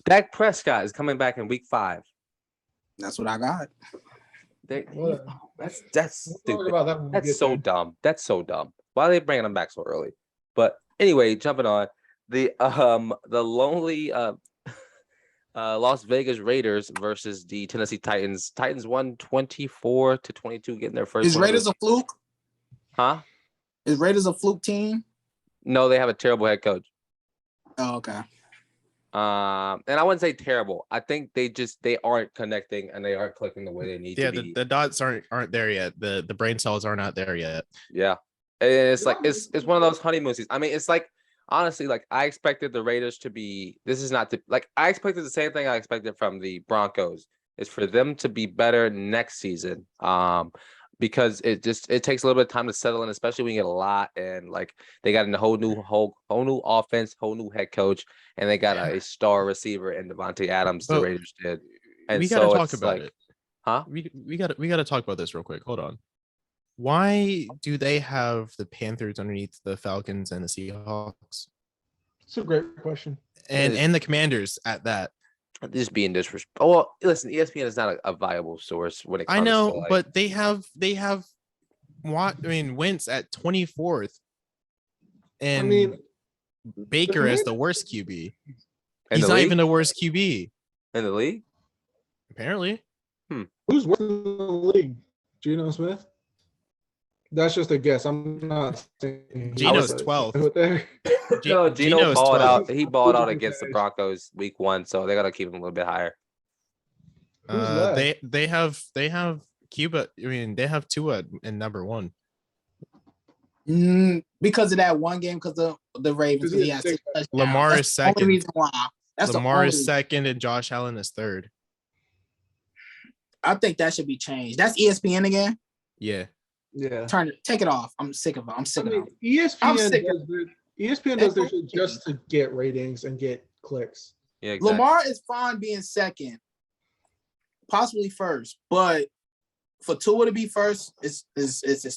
Dak Prescott is coming back in week 5. That's what I got. Whatever. That's We'll talk stupid. about that when we That's get so there. dumb. That's so dumb. Why are they bringing him back so early? But anyway, jumping on the lonely Las Vegas Raiders versus the Tennessee Titans. Titans won 24-22, getting their first. Is win of Raiders the- a fluke? Huh? Is Raiders a fluke team? No, they have a terrible head coach. Oh, okay. And I wouldn't say terrible. I think they aren't connecting and they aren't clicking the way they need Yeah, to be. the dots aren't there yet. The brain cells are not there yet. Yeah. And it's like it's one of those honeymoon seasons. I mean, it's like honestly, like I expected the Raiders to be. This is not like I expected the same thing I expected from the Broncos. Is for them to be better next season. Because it takes a little bit of time to settle in, especially when you get a lot and like they got a whole new offense, whole new head coach, and they got a star receiver in Devontae Adams. The But Raiders did, and we gotta so talk it's about like, it. huh? We gotta talk about this real quick. Hold on. Why do they have the Panthers underneath the Falcons and the Seahawks It's a great question. and the Commanders at that? Just being disrespectful. Oh, well, listen, ESPN is not a viable source when it comes I know, to like, but they have what I mean, Wentz at 24th, and I mean, Baker as the worst QB. in He's the not league? even the worst QB, In the league. apparently. who's worse in the league? Geno Smith? That's just a guess. I'm not saying Geno's he's 12th. out there. No, Gino Geno's balled 12th. out. He balled out Who's against the cash? Broncos week 1, so they got to keep him a little bit higher. Who's left? They have Cuba. I mean, they have Tua in number 1. Because of that one game, because of the Ravens, because he has 6 touchdowns. Lamar That's is the only second. reason why. That's Lamar the is only. second, and Josh Allen is third. I think that should be changed. That's ESPN again. Yeah. Yeah. Take it off. I'm sick of it. I'm sick I of mean, it. I'm ESPN sick does their, ESPN does their shit just to get ratings and get clicks. Yeah, exactly. Lamar is fine being second, possibly first, but for Tua to be first, it's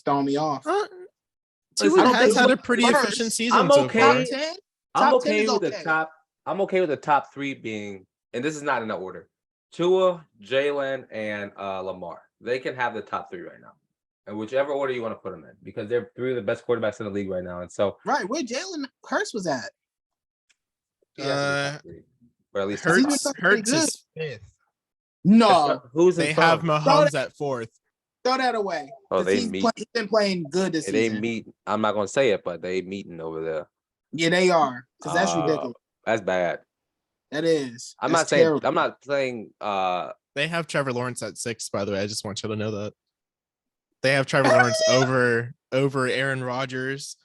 throwing me off. Tua I don't has think had a so. pretty First, efficient season I'm so okay. far. Top 10? I'm Top 10 okay is with okay. the top. I'm okay with the top 3 being, and this is not in that order. Tua, Jalen, and Lamar. They can have the top 3 right now, and whichever order you want to put them in, because they're 3 of the best quarterbacks in the league right now. And so, Right, where Jalen Hurts was at. he has to be top 3, or at least top Hurts- 5. Hurts is 5th. No, Who's in They have front? Mahomes at 4th. throw that away. Oh, 'Cause they he's meet. he's been playing good this They season. meet. I'm not gonna say it, but they meeting over there. Yeah, they are. Because that's ridiculous. That's bad. That is. I'm That's not saying. terrible. I'm not saying. They have Trevor Lawrence at 6, by the way. I just want you to know that. They have Trevor Lawrence over Aaron Rodgers,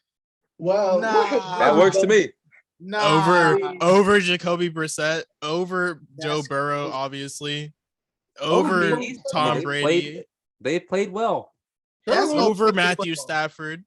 Well, Nah. That works to me. Nah. over Jacoby Brissett, over Joe That's Burrow, crazy. obviously, over Tom They Brady, They played well. That's over okay, Matthew but- Stafford.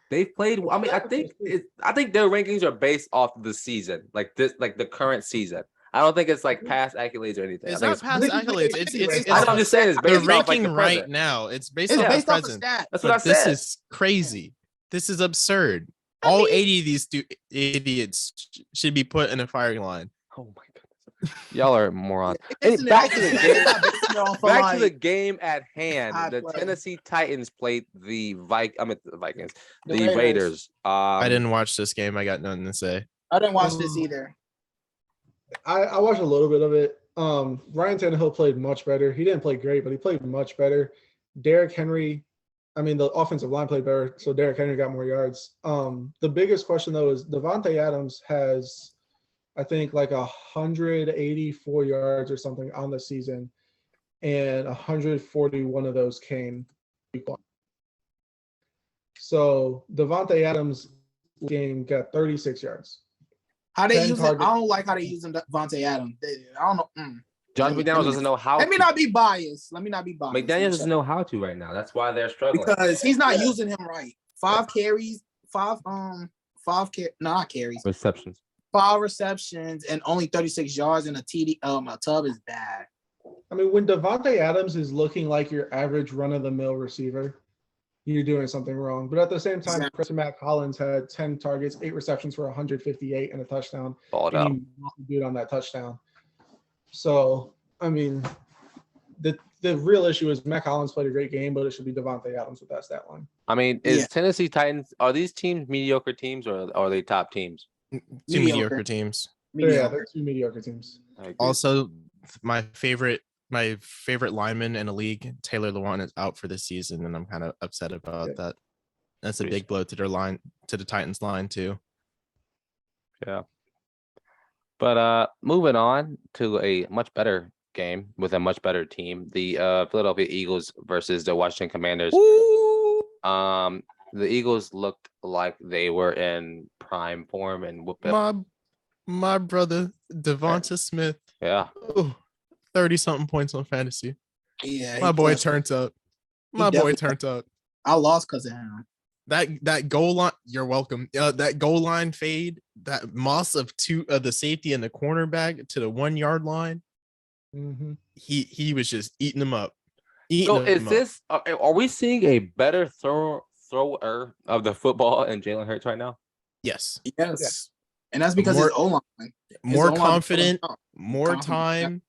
They played. I mean, I think their rankings are based off of the season, like the current season. I don't think it's like past accolades or anything. It's I not think past accolades. It's I'm just saying it's the based off like ranking the right present. now. It's based It's off based the off of present. stats. That's what I But this said. is crazy. This is absurd. I All mean- 80 of these idiots should be put in a firing line. Oh my goodness, y'all are morons. Listen, Back to the it's game. not based off of, Back to the like, game at hand. high The play. Tennessee Titans played the the Vikings, The the Raiders. Raiders. I didn't watch this game. I got nothing to say. I didn't watch this either. I watched a little bit of it. Ryan Tannehill played much better. He didn't play great, but he played much better. Derrick Henry, I mean, the offensive line played better, so Derrick Henry got more yards. The biggest question, though, is Devontae Adams has, I think, like 184 yards or something on the season, and 141 of those came week 1. So Devontae Adams game got 36 yards. How they 10 use it? targets. I don't like how they using Devontae Adams. I don't know. Josh Let me- McDaniels doesn't know how. Let me not be biased. McDaniels doesn't know how to right now. That's why they're struggling. because he's not using him right. 5 carries, not carries, Receptions. 5 receptions, and only 36 yards in a TD. A tub is bad. I mean, when Devontae Adams is looking like your average run-of-the-mill receiver, you're doing something wrong. But at the same time, Exactly. Christian Mack Hollins had 10 targets, 8 receptions for 158 and a touchdown. Balled And out. he knocked the dude on that touchdown. So, I mean, the real issue is Mack Hollins played a great game, but it should be Devontae Adams with that stat line. I mean, is Yeah. Tennessee Titans, are these teams mediocre teams or are they top teams? Two Mediocre. mediocre teams. Yeah, Mediocre. they're 2 mediocre teams. I agree. Also, my favorite lineman in the league, Taylor Lewan, is out for this season, and I'm kind of upset about that. That's a big blow to their line, to the Titans line too. Yeah. But moving on to a much better game with a much better team, the Philadelphia Eagles versus the Washington Commanders. The Eagles looked like they were in prime form and whooped up. My brother Devonta Smith. Yeah. 30-something points on fantasy. Yeah, My boy clutched. turned up. My boy definitely- turned up. I lost because of him. That goal line, you're welcome. That goal line fade, that moss of the safety and the cornerback to the 1 yard line. Mhm. He was just eating them up. So is this? Are we seeing a better thrower of the football in Jalen Hurts right now? Yes. Yes. And that's because More- his O-line. More O-line confident, was more confident, time.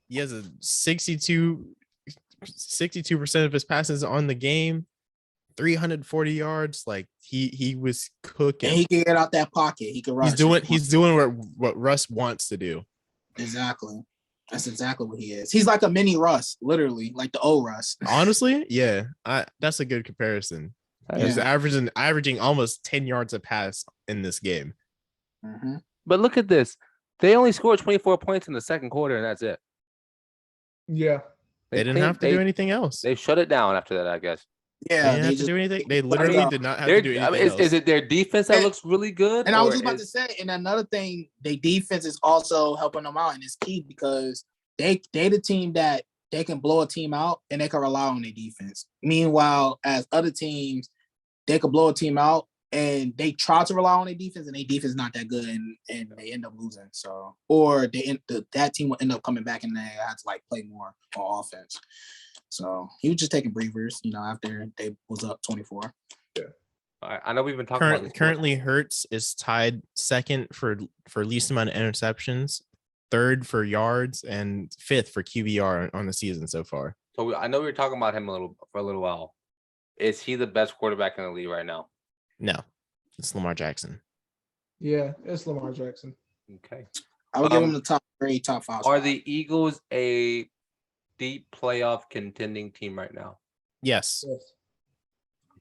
He has a 62% of his passes on the game, 340 yards. Like he was cooking. And he can get out that pocket. He can rush. He's doing what Russ wants to do. Exactly. That's exactly what he is. He's like a mini Russ, literally, like the old Russ. Honestly, yeah, that's a good comparison. He's Yeah. averaging almost 10 yards a pass in this game. Mhm. But look at this. They only scored 24 points in the second quarter, and that's it. Yeah. They didn't have to do anything else. They shut it down after that, I guess. They Yeah, didn't have to do anything. They literally did not have to do anything else. Is it their defense that And- looks really good? And I was or just about to say, and another thing, their defense is also helping them out, and it's key because they the team that they can blow a team out and they can rely on their defense. Meanwhile, as other teams, they could blow a team out and they try to rely on their defense, and their defense is not that good, and they end up losing. So, or that team will end up coming back and they have to like play more on offense. So he was just taking breathers, after they was up 24. I know we've been talking about this. Currently, Hurts is tied second for least amount of interceptions, third for yards, and fifth for QBR on the season so far. So I know we were talking about him for a little while. Is he the best quarterback in the league right now? No, it's Lamar Jackson. Yeah, it's Lamar Jackson. Okay. I would give him the top 5. Are spot. the Eagles a deep playoff contending team right now? Yes, Yes.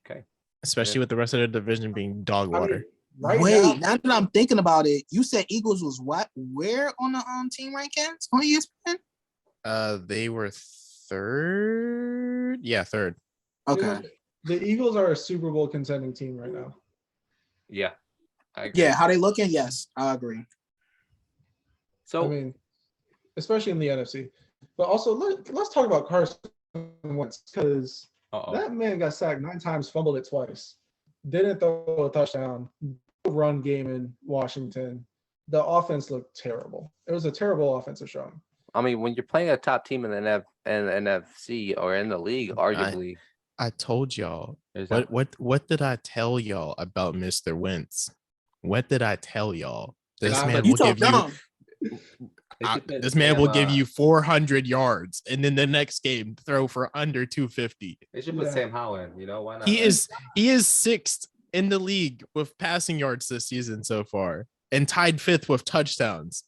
Okay. especially with the rest of the division being dog I water. mean, right Wait, now, now that I'm thinking about it, you said Eagles was what? Where on the team rankings on ESPN? They were third. Yeah, third. Okay. the Eagles are a Super Bowl contending team right now. Yeah. I agree. Yeah, how they looking? Yes, I agree. So I mean, especially in the NFC. But also, let's talk about Carson Wentz because that man got sacked 9 times, fumbled it twice, didn't throw a touchdown, run game in Washington. The offense looked terrible. It was a terrible offensive showing. I mean, when you're playing a top team in the NFC or in the league, arguably, I told y'all. there's What did I tell y'all about Mr. Wentz? What did I tell y'all? This Nah, man You will talk give you. dumb. This man will give you 400 yards, and then the next game throw for under 250. They should put Yeah. Sam Howell in. Why not? He is 6th in the league with passing yards this season so far, and tied 5th with touchdowns.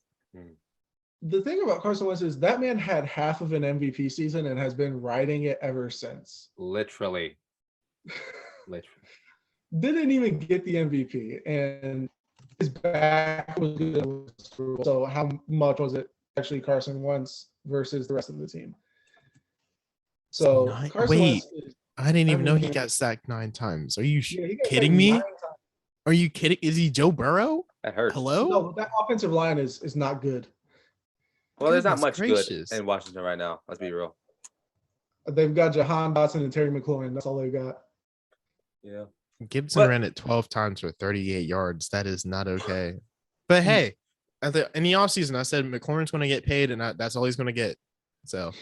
The thing about Carson Wentz is that man had half of an MVP season and has been riding it ever since. Literally. Didn't even get the MVP, and his back was good. So how much was it actually Carson Wentz versus the rest of the team? So Carson Wait, Wentz is, I didn't even know he everything- got sacked 9 times. Are you yeah, he got kidding sacked me? 9 times. Are you kidding? Is he Joe Burrow? That hurts. Hello? No, but that offensive line is not good. Well, there's not Goodness much gracious. good in Washington right now. Let's be real. They've got Jahan Dotson and Terry McLaurin. That's all they got. Yeah. Gibson But- ran it 12 times for 38 yards. That is not okay. But hey, in the offseason, I said McLaurin's going to get paid, and that's all he's going to get. So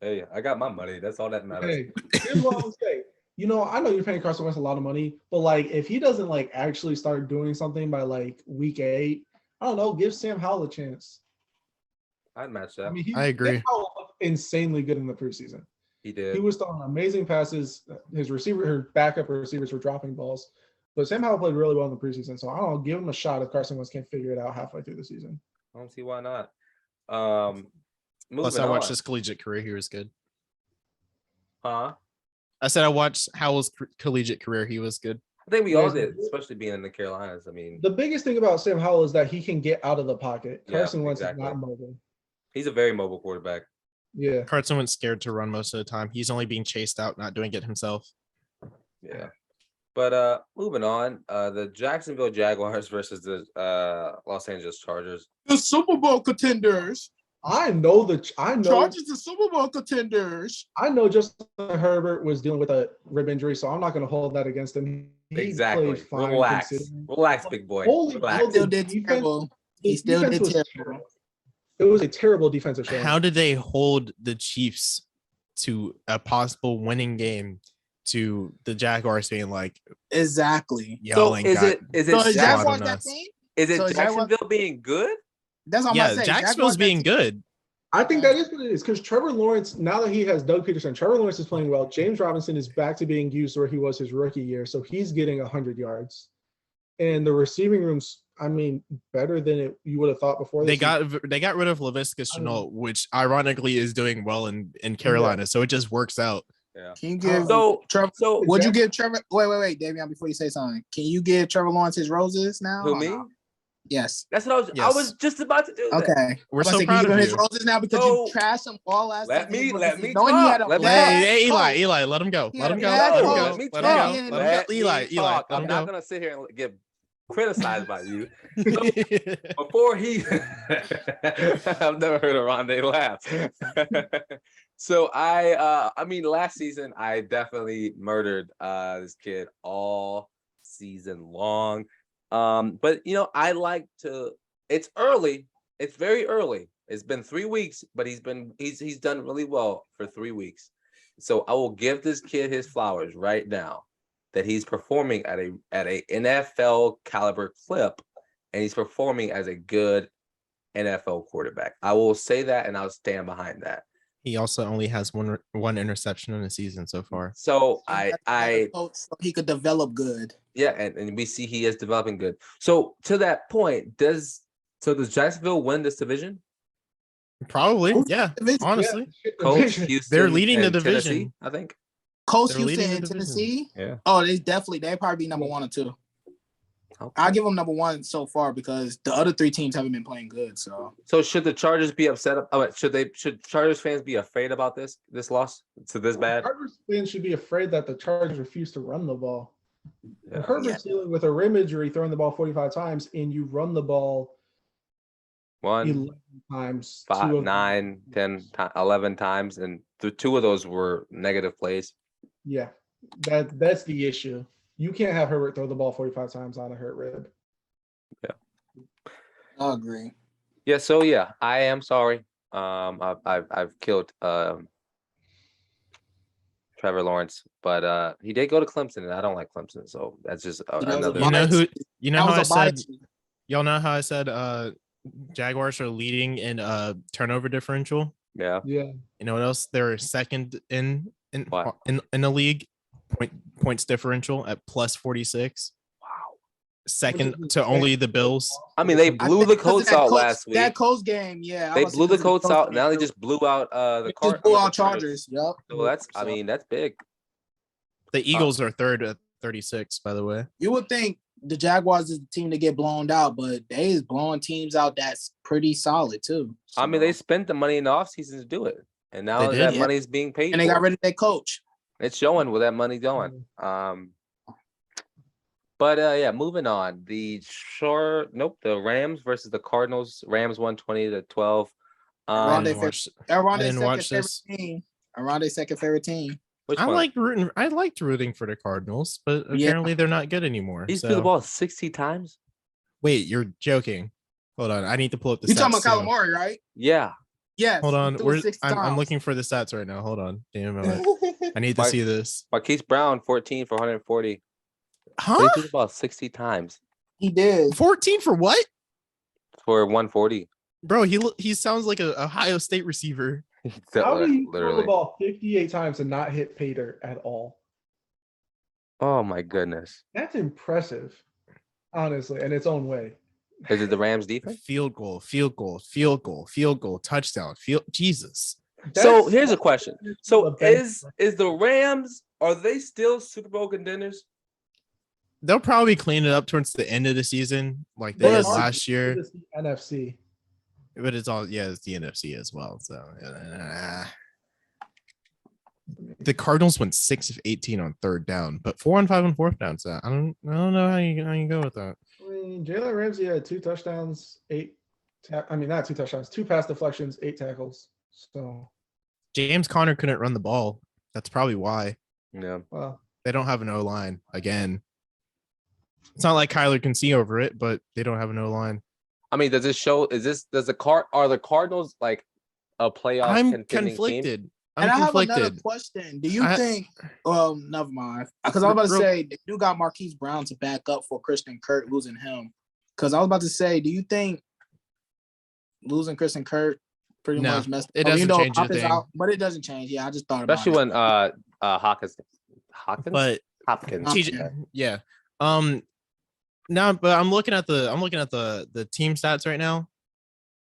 Hey, I got my money. That's all that matters. Hey, here's what I would say. I know you're paying Carson Wentz a lot of money, but like if he doesn't like actually start doing something by like week 8, I don't know, give Sam Howell a chance. I'd match that. I mean, I agree. Sam Howell looked insanely good in the preseason. He did. He was throwing amazing passes. Her backup receivers were dropping balls, but Sam Howell played really well in the preseason. So I don't know, give him a shot if Carson Wentz can't figure it out halfway through the season. I don't see why not. plus, Moving I watched on. his collegiate career. He was good. Huh? I said I watched Howell's collegiate career. He was good. I think we all There's- did, especially being in the Carolinas. I mean, The biggest thing about Sam Howell is that he can get out of the pocket. Yeah, Carson Wentz exactly. is not mobile. he's a very mobile quarterback. Yeah. Carson Wentz scared to run most of the time. He's only being chased out, not doing it himself. Yeah. But moving on, the Jacksonville Jaguars versus the Los Angeles Chargers. The Super Bowl contenders. I know the Super Bowl contenders. I know Justin Herbert was dealing with a rib injury, so I'm not going to hold that against him. He Exactly. played fine Relax. considering. Relax, big boy. Holy Relax. hell, Still the did defense- terrible. the He still defense did was terrible. terrible. It was a terrible defensive show. How did they hold the Chiefs to a possible winning game to the Jaguars being like Exactly. yelling? So is got- it is So it is Jack- Jaguars on that us. team? is it so is Jaguars- Jacksonville being good? That's what I'm yeah, about to say. Jacksonville's Jaguars that being team? good. I think that is what it is because Trevor Lawrence, now that he has Doug Peterson, Trevor Lawrence is playing well. James Robinson is back to being used where he was his rookie year, so he's getting 100 yards. And the receiving room's, I mean, better than you would have thought before. They this got rid of Laviska Shenault, which ironically is doing well in Carolina, so it just works out. Yeah. Can you give So Trevor? so Would you give Trevor? Wait, Davion, before you say something, can you give Trevor Lawrence his roses now? who or me? no? Yes. That's what I was Yes. just about to do. That. Okay. We're I'm about so to say, proud can you give of him his you. roses now because So, you trashed him all last let season. me- His let roses, me knowing he had a talk. Let me bad talk. Hey, Eli, coach. Eli, let him go. Yeah, Let him go. yeah, Let him coach. go. Let me Let talk. him go. Let Eli, me Eli, talk. let I'm him not go. gonna sit here and get criticized by you. Before he I've never heard Oronde laugh. So I mean last season I definitely murdered this kid all season long. But I like to it's early, it's very early. It's been 3 weeks, but he's done really well for 3 weeks. So I will give this kid his flowers right now that he's performing at a NFL caliber clip, and he's performing as a good NFL quarterback. I will say that, and I'll stand behind that. He also only has one interception in the season so far. So He got I a coach so he could develop good. yeah, and we see he is developing good. So to that point, does Jacksonville win this division? Probably, Who's yeah. division? Honestly, Colts, Houston, They're leading the and Tennessee, division. I think. Colts, They're leading Houston, the and division. Tennessee. Yeah. Oh, they probably be number 1 or 2. Okay. I'll give them number 1 so far because the other 3 teams haven't been playing good. So So should the Chargers be upset? Should Chargers fans be afraid about this loss to this bad? Chargers fans should be afraid that the Chargers refuse to run the ball. Yeah. Herbert's dealing with a rib injury, throwing the ball 45 times, and you run the ball 1, 11 times. 5, 2 of- 9, 10, 11 times, and the 2 of those were negative plays. Yeah, that's the issue. You can't have Herbert throw the ball 45 times on a hurt rib. I agree. Yeah. So yeah, I am sorry. I've killed Trevor Lawrence, but he did go to Clemson, and I don't like Clemson, so that's just another. You know who? You know That how I was a said? bias. Y'all know how I said Jaguars are leading in turnover differential. Yeah. Yeah, You know what else? They're second in What? the league points differential at plus 46. Wow. Second to only the Bills. I mean, they I blew think the because of Colts that out Colts- last week. That Colts game, yeah. They I was blew the because of Colts out. game. Now they just blew out the They Card. just blew out Chargers. Yep. So that's. I mean, that's big. The Eagles are third at 36, by the way. You would think the Jaguars is the team to get blown out, but they is blowing teams out that's pretty solid too. I mean, So- they spent the money in the offseason to do it, and now They did, that yeah. money's being paid. and they got for. rid of their coach. It's showing where that money's going. But yeah, moving on. The Rams versus the Cardinals. Rams 120-12. Around didn't their watch- Around I their didn't second watch favorite this. team. Around their second favorite team. Which I one? liked rooting for the Cardinals, but Yeah. apparently they're not good anymore. He's So threw the ball 60 times. wait, you're joking. Hold on, I need to pull up the You stats. talking about too. Calamari, right? Yeah. Yes. Hold he on, threw it 6 I'm times. looking for the stats right now. Hold on, damn it. I need to Mike- see this. Marquise Brown 14 for 140. But Huh? he threw the ball 60 times He did. 14 for what? for 140. Bro, he sounds like a Ohio State receiver. how do you throw the Literally. ball 58 times and not hit Pater at all? Oh my goodness. That's impressive, honestly, in its own way. Is it the Rams defense? Field goal, touchdown, Jesus. So That's- here's a question. So the best- is the Rams Are they still Super Bowl contenders? They'll probably clean it up towards the end of the season, like they They did are last year. It's the NFC. But it's all it's the NFC as well. So the Cardinals went 6 of 18 on third down, but 4 on 5 on fourth down. So I don't know how you go with that. I mean, Jalen Ramsey had 2 touchdowns, 8. Not 2 touchdowns, 2 pass deflections, 8 tackles. So James Conner couldn't run the ball. That's probably why. Yeah. well, They don't have an O-line again. It's not like Kyler can see over it, but they don't have an O-line. I mean, does the Cardinals like a playoff I'm contending conflicted. team? And I have another conflicted. question. Do you think? Never mind. Because I was about to say they do got Marquise Brown to back up for Christian Kirk losing him. Because I was about to say, do you think losing Christian Kirk pretty No, much messed? it doesn't change Hopkins anything. out, but it doesn't change. Yeah, I just thought about Especially it. when Hopkins. But Hopkins. TJ, yeah. No, but I'm looking at the team stats right now.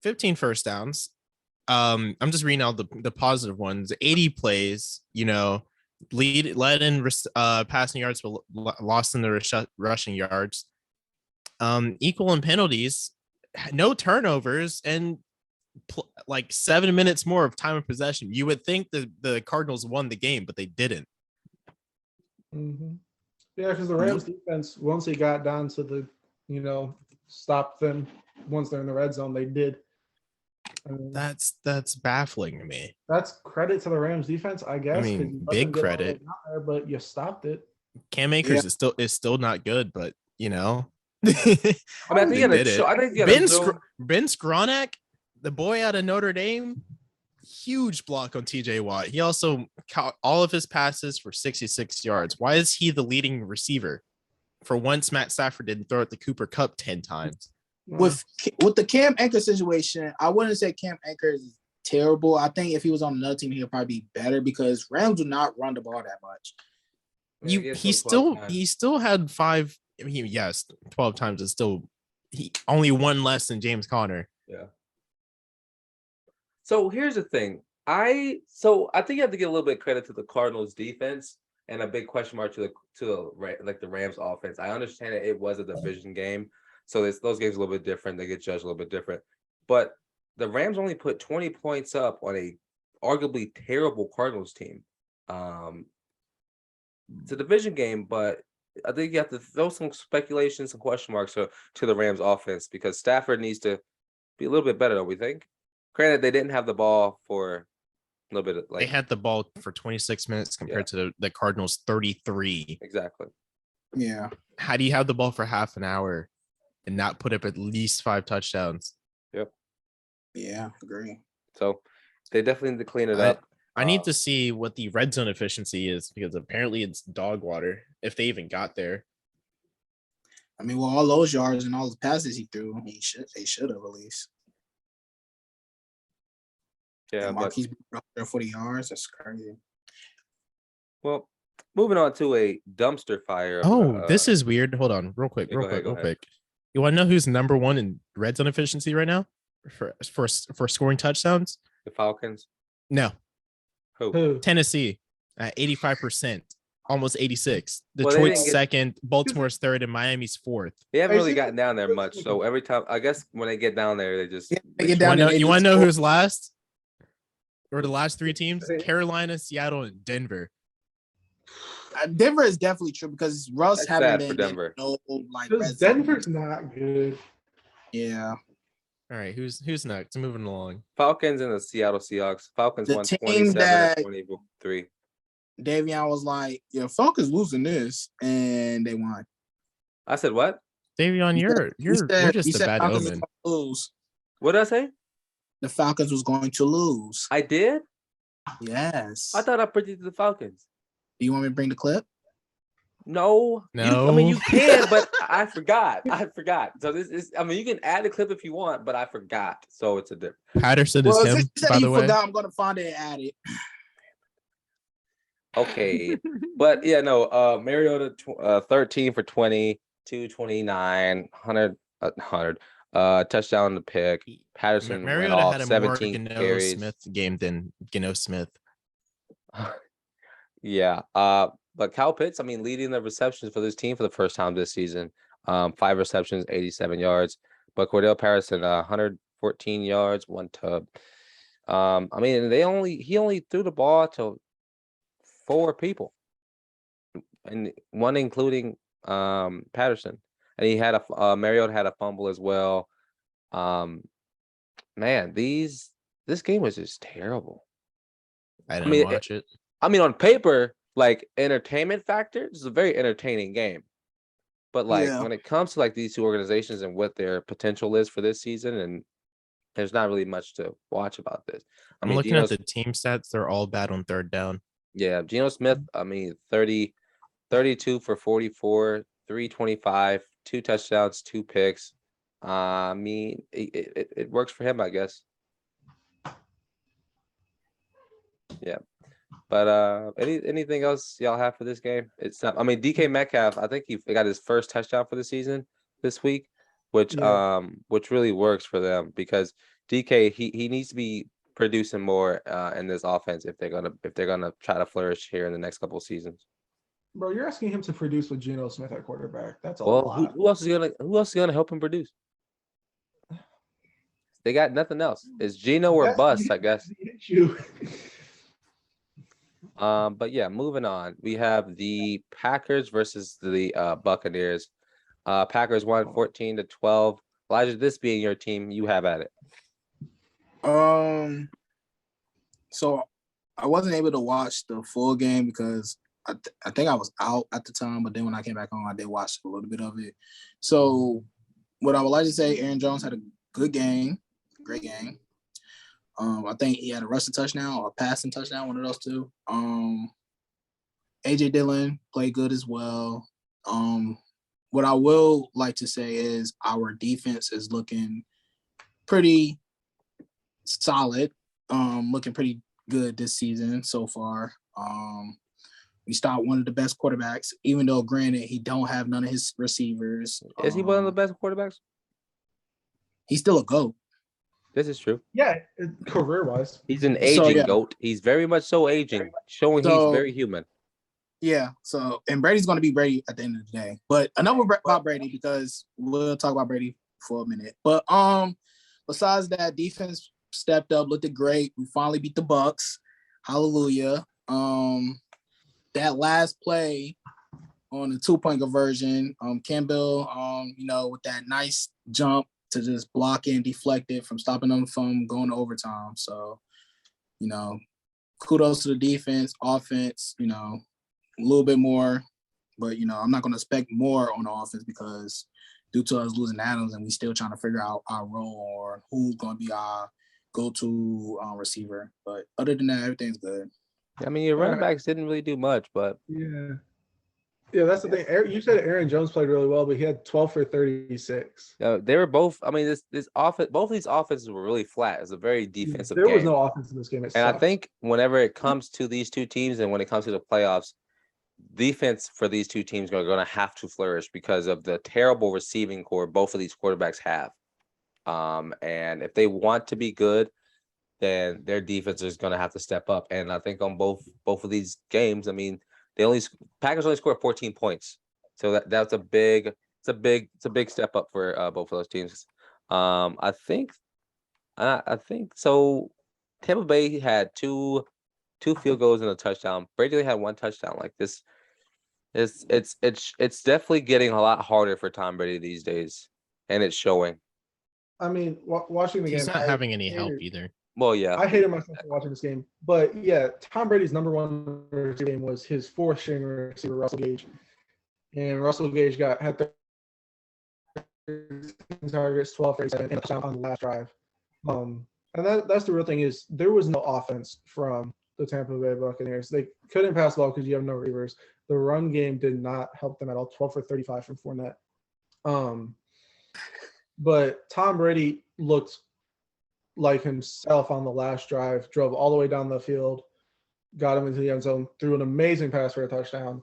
15 first downs. I'm just reading out the positive ones. 80 plays, led in passing yards, but lost in the rushing yards. Equal in penalties, no turnovers, and like 7 minutes more of time of possession. You would think the Cardinals won the game, but they didn't. mm-hmm. Yeah, because the Rams defense, once he got down to the, stop them once they're in the red zone, they did. I mean, That's baffling to me. that's credit to the Rams defense, I guess. 'cause mean, you let big them get all the way credit. down there, but you stopped it. Cam Akers is still not good, but I mean, I think They you did gotta it. I think you Ben gotta Ben Skronak, the boy out of Notre Dame, huge block on TJ Watt. He also caught all of his passes for 66 yards. Why is he the leading receiver? For once, Matt Stafford didn't throw it to Cooper Kupp 10 times. With the Cam Akers situation, I wouldn't say Cam Akers is terrible. I think if he was on another team, he'll probably be better because Rams do not run the ball that much. He still had 5. I mean, yes, 12 times is still he only one less than James Conner. Yeah. So here's the thing. I think you have to give a little bit of credit to the Cardinals defense and a big question mark to the Rams offense. I understand that it was a division game, so those games are a little bit different. They get judged a little bit different. But the Rams only put 20 points up on a arguably terrible Cardinals team. It's a division game, but I think you have to throw some speculation, some question marks to the Rams offense because Stafford needs to be a little bit better, don't we think? Granted, they didn't have the ball for a little bit of They had the ball for 26 minutes compared to the Cardinals 33. Exactly. Yeah. How do you have the ball for half an hour and not put up at least 5 touchdowns? Yep. Yeah, agree. So they definitely need to clean it up. I need to see what the red zone efficiency is because apparently it's dog water if they even got there. I mean, well, all those yards and all the passes he threw, they should have at least. Yeah, but Marquise there 40 yards. That's crazy. well, moving on to a dumpster fire. This is weird. Hold on, real quick. Go ahead. You want to know who's number 1 in red zone efficiency right now for scoring touchdowns? The Falcons. No, Who? Tennessee at 85%, almost 86. Well, Detroit's second, Baltimore's third, and Miami's fourth. They haven't really gotten down there much. So every time, I guess when they get down there, they just Get down there, You want to know who's last? Or the last 3 teams? Carolina, Seattle, and Denver. Denver is definitely true because Russ That's haven't sad been for Denver. no like Because Denver's not good. Yeah. All right, who's next? Moving along. Falcons and the Seattle Seahawks. Falcons The won team 27 that- to 23. Davion was like, "Yeah, Falcons losing this," and they won. I said what? Davion, you're just a bad Falcons was omen. gonna lose. What did I say? The Falcons was going to lose. I did? Yes. I thought I predicted the Falcons. Do you want me to bring the clip? No. No. I mean, you can, but I forgot. So this is, I mean, you can add the clip if you want, but I forgot. So it's a different. Patterson is him, since you said by the you way. forgot, I'm gonna find it and add it. Okay. But yeah, no, Mariota 13 for 20, 229, 100, touchdown to pick. Patterson went Mariota off had a more 17 Geno carries. Smith game than Geno Smith. Yeah. But Kyle Pitts, I mean, leading the receptions for this team for the first time this season. 5 receptions, 87 yards. But Cordell Patterson, 114 yards, 1 tub. I mean, he only threw the ball to 4 people, and one including Patterson, and he had Mariota had a fumble as well. Man, this game was just terrible. I I didn't mean, watch it. I mean, on paper, like entertainment factor, it's a very entertaining game. But like Yeah. when it comes to like these two organizations and what their potential is for this season, and there's not really much to watch about this. I I'm mean, looking at the team stats. They're all bad on third down. yeah, Geno Smith, I mean, 32 for 44, 325, 2 touchdowns, 2 picks. I mean, it works for him, I guess. Yeah. But anything else y'all have for this game? It's not. I mean, DK Metcalf, I think he got his first touchdown for the season this week, which really works for them because DK he needs to be producing more in this offense if they're gonna try to flourish here in the next couple of seasons. Bro, you're asking him to produce with Geno Smith at quarterback. That's a Well, lot. who else is gonna help him produce? They got nothing else. It's Geno or bust, I guess. You. But yeah, moving on. We have the Packers versus the Buccaneers. Packers won 14-12. Elijah, this being your team, you have at it. So I wasn't able to watch the full game because I think I was out at the time, but then when I came back home, I did watch a little bit of it. So what I would like to say, Aaron Jones had a good game, great game. I think he had a rushing touchdown or a passing touchdown, one of those two. AJ Dillon played good as well. What I will like to say is our defense is looking pretty solid, looking pretty good this season so far. We stopped one of the best quarterbacks, even though granted he don't have none of his receivers. Is he one of the best quarterbacks? He's still a GOAT. This is true. Yeah, career-wise. He's an aging yeah. GOAT. He's very much so aging, showing he's very human. Yeah. So, and Brady's going to be Brady at the end of the day. But enough about Brady because we'll talk about Brady for a minute. But besides that, defense stepped up, looked great. We finally beat the Bucs. Hallelujah. That last play on the 2-point conversion, Campbell, with that nice jump to just block and deflect it from stopping them from going to overtime. So, kudos to the defense, offense, a little bit more. But, I'm not going to expect more on the offense because due to us losing Adams and we still trying to figure out our role or who's going to be our go-to receiver. But other than that, everything's good. I mean, your running backs didn't really do much, but yeah, that's the thing. You said Aaron Jones played really well, but he had 12 for 36. they were both. I mean, this offense, both of these offenses were really flat. It's a very defensive There game. was no offense in this game. And I think whenever it comes to these two teams and when it comes to the playoffs, defense for these two teams are going to have to flourish because of the terrible receiving core both of these quarterbacks have. And if they want to be good, then their defense is going to have to step up. And I think on both of these games, I mean, Packers only scored 14 points, so that's a big step up for both of those teams. I think so. Tampa Bay had two field goals and a touchdown. Brady had 1 touchdown. Like this, it's definitely getting a lot harder for Tom Brady these days, and it's showing. I mean, watching the game, He's not having any help either. Well, yeah, I hated myself for watching this game, but yeah, Tom Brady's number one receiver game was his 4th-string receiver, Russell Gage, and Russell Gage had 13 targets, 12 for 87, and a touchdown on the last drive. And that's the real thing is there was no offense from the Tampa Bay Buccaneers. They couldn't pass the ball because you have no receivers. The run game did not help them at all. 12 for 35 from Fournette. But Tom Brady looked like himself on the last drive, drove all the way down the field, got him into the end zone, threw an amazing pass for a touchdown.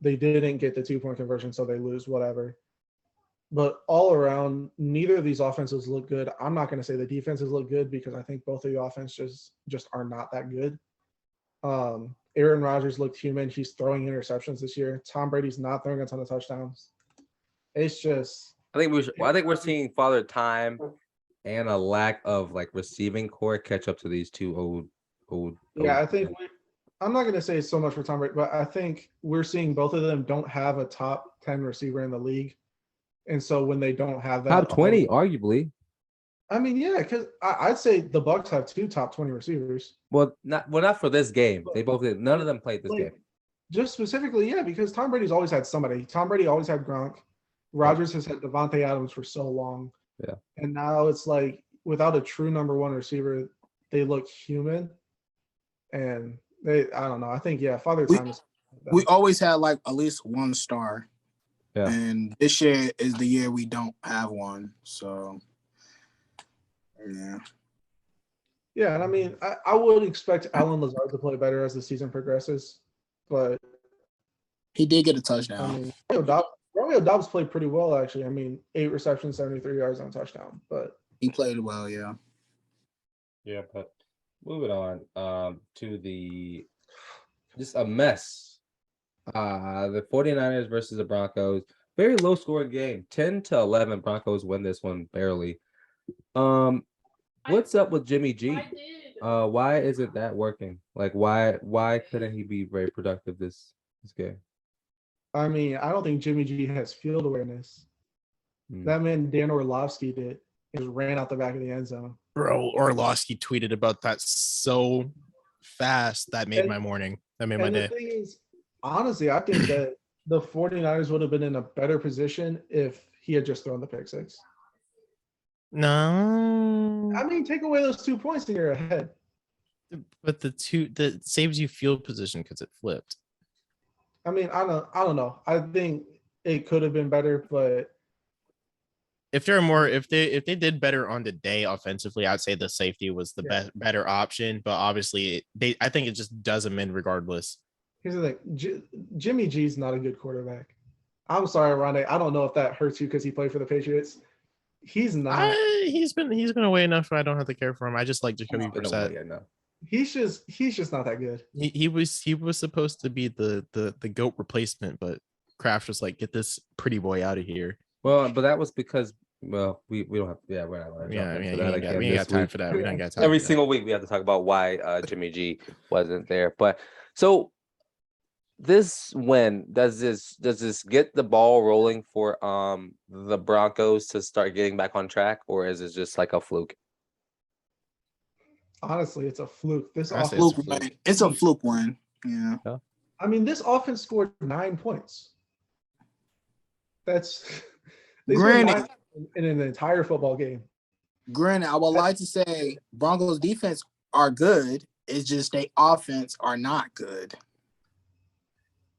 They didn't get the 2-point conversion, so they lose, whatever. But all around, neither of these offenses look good. I'm not going to say the defenses look good because I think both of the offenses just are not that good. Aaron Rodgers looked human. He's throwing interceptions this year. Tom Brady's not throwing a ton of touchdowns. It's just I think we're seeing Father Time and a lack of like receiving core catch up to these two old. yeah. I think I'm not going to say so much for Tom Brady, but I think we're seeing both of them don't have a top 10 receiver in the league, and so when they don't have that, top 20, arguably. I mean, yeah, because I'd say the Bucks have 2 top 20 receivers. Well, not for this game. They both did. None of them played this Like, game. Just specifically, yeah, because Tom Brady's always had somebody. Tom Brady always had Gronk. Rodgers has had Devontae Adams for so long. Yeah. And now it's like without a true number one receiver, they look human. And I don't know. I think, yeah, Father Time is. We always had like at least one star. Yeah. And this year is the year we don't have one. So, yeah. Yeah, and I mean, I would expect Alan Lazard to play better as the season progresses, but He did get a I touchdown. mean, Romeo Dobbs played pretty well actually. I mean, 8 receptions, 73 yards on a touchdown, but He played well, yeah. Yeah, but moving on to just a mess. The 49ers versus the Broncos. Very low scoring game. 10-11. Broncos win this one barely. What's up with Jimmy G? Why isn't that working? Like why couldn't he be very productive this game? I mean, I don't think Jimmy G has field awareness. That man Dan Orlovsky did. He just ran out the back of the end zone. Bro, Orlovsky tweeted about that so fast. That made my morning. That made my day. The thing is, honestly, I think that the 49ers would have been in a better position if he had just thrown the pick six. No. I mean, take away those 2 points and you're ahead. But that saves you field position because it flipped. I mean, I don't know. I think it could have been better, but if they did better on the day offensively, I'd say the safety was the better option. But obviously, I think it just does them in regardless. Here's the thing: Jimmy G's not a good quarterback. I'm sorry, Oronde. I don't know if that hurts you because he played for the Patriots. He's not. He's been away enough. I don't have to care for him. I just like Jacoby Brissett. He's just not that good. He was supposed to be the GOAT replacement, but Kraft was like, get this pretty boy out of here. Well, but that was because we don't have we're not we ain't got time for that. We don't got time. Every single week we have to talk about why Jimmy G wasn't there. But so does this get the ball rolling for the Broncos to start getting back on track, or is it just like a fluke? Honestly, it's a fluke. It's a fluke win. Yeah. I mean, this offense scored 9 points. That's granted in an entire football game. Granted, I would like to say Broncos defense are good. It's just they offense are not good.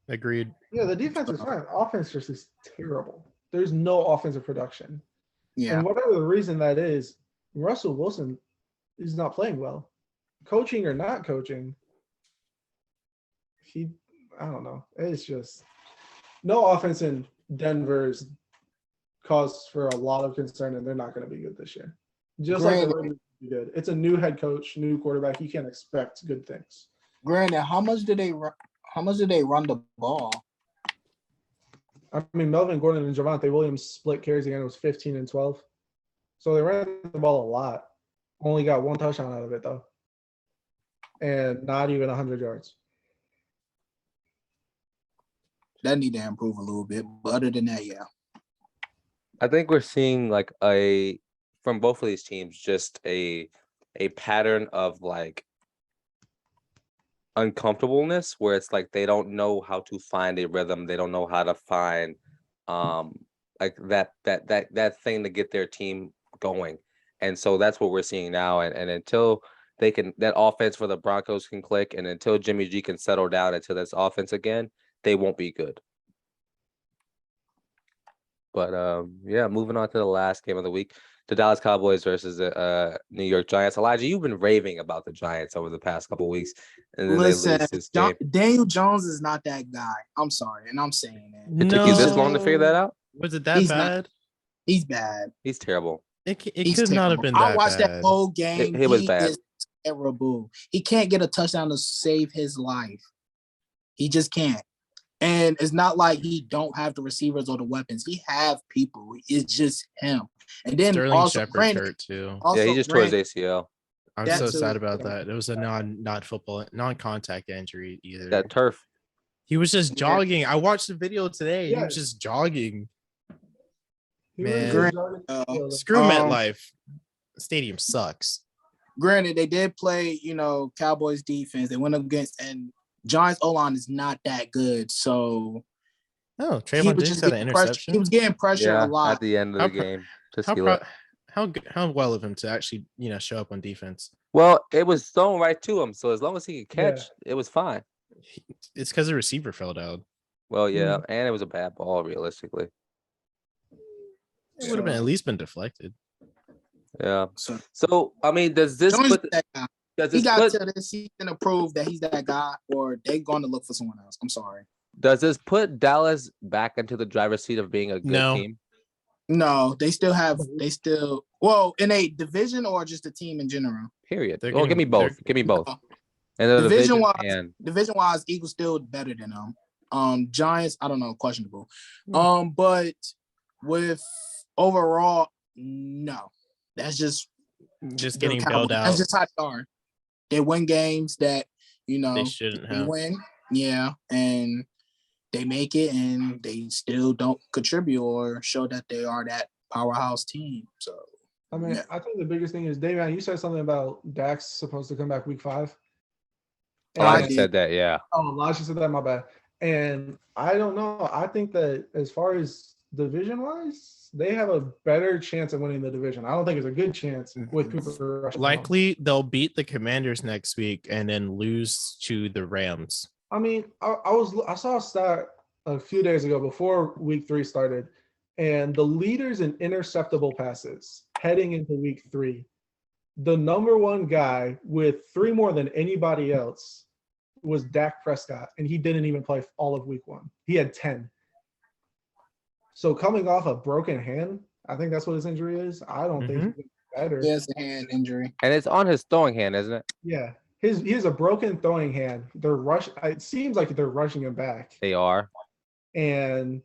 Agreed. Yeah, the defense is fine. Offense just is terrible. There's no offensive production. Yeah. And whatever the reason that is, Russell Wilson is not playing well. Coaching or not coaching, I don't know. It's just no offense in Denver's cause for a lot of concern, and they're not going to be good this year. Just like the Raiders be good. It's a new head coach, new quarterback. You can't expect good things. Granted, how much did they run the ball? I mean, Melvin Gordon and Javonte Williams split carries again. It was 15 and 12. So they ran the ball a lot. Only got 1 touchdown out of it, though. And not even 100 yards. That need to improve a little bit. But other than that, yeah. I think we're seeing like from both of these teams, just a pattern of like uncomfortableness where it's like they don't know how to find a rhythm. They don't know how to find like that thing to get their team going. And so that's what we're seeing now. And until that offense for the Broncos can click, and until Jimmy G can settle down into this offense again, they won't be good. But moving on to the last game of the week, the Dallas Cowboys versus the New York Giants. Elijah, you've been raving about the Giants over the past couple of weeks, and then listen, they lose this game. Daniel Jones is not that guy. I'm sorry, and I'm saying that. It took you this long to figure that out? Was it that bad? He's bad. He's terrible. It could not have been that bad. I watched that whole game. He was bad. terrible. He can't get a touchdown to save his life. He just can't. And it's not like he don't have the receivers or the weapons. He have people. It's just him. And then Sterling also, Shepard's hurt too. Yeah, he just tore his ACL. I'm that so too. sad about that. It was a non-contact injury either. That turf. He was just Yeah. jogging. I watched the video today. He Yeah. was just jogging. He was Man. just jogging the field. Screw MetLife. Stadium sucks. Granted, they did play, Cowboys defense. They went up against, and Giants O-line is not that good. So Oh, he Trayvon was Diggs just got an getting pressure. interception. He was getting pressure Yeah, a lot. at the end of How the pro- game. Just How heal pro- up. how well of him to actually show up on defense? Well, it was thrown right to him. So as long as he could Yeah. catch, it was fine. It's because the receiver fell down. Well, yeah, and it was a bad ball, realistically. It would have been at least been deflected. Yeah. So So I mean, does this Jones put is that guy. does He this got put to this season to prove that he's that guy, or they're going to look for someone else. I'm sorry. does this put Dallas back into the driver's seat of being a good No. team? No, they still in a division or just a team in general. Period. They're Well, give me getting- both. they're- Give me both. No. And the division Division-wise, and Division-wise, Eagles still better than them. Giants, I don't know, questionable. But with overall, no. That's just Just the getting Cowboys. bailed out. That's just how they are. They win games that They shouldn't they have. win. Yeah, and they make it, and they still don't contribute or show that they are that powerhouse team. So I mean, Yeah. I think the biggest thing is, Davion, you said something about Dak's supposed to come back week 5. I I did. said that, yeah. Oh, Elijah said that, my bad. And I don't know. I think that as far as division-wise, they have a better chance of winning the division. I don't think it's a good chance with Cooper Rush. Likely they'll beat the Commanders next week and then lose to the Rams. I mean, I saw a stat a few days ago before week 3 started, and the leaders in interceptable passes heading into week 3, the number one guy with 3 more than anybody else was Dak Prescott, and he didn't even play all of week 1. He had 10. So coming off a broken hand, I think that's what his injury is. I don't think he's better. he has a hand injury. And it's on his throwing hand, isn't it? Yeah. He has a broken throwing hand. It seems like they're rushing him back. They are. And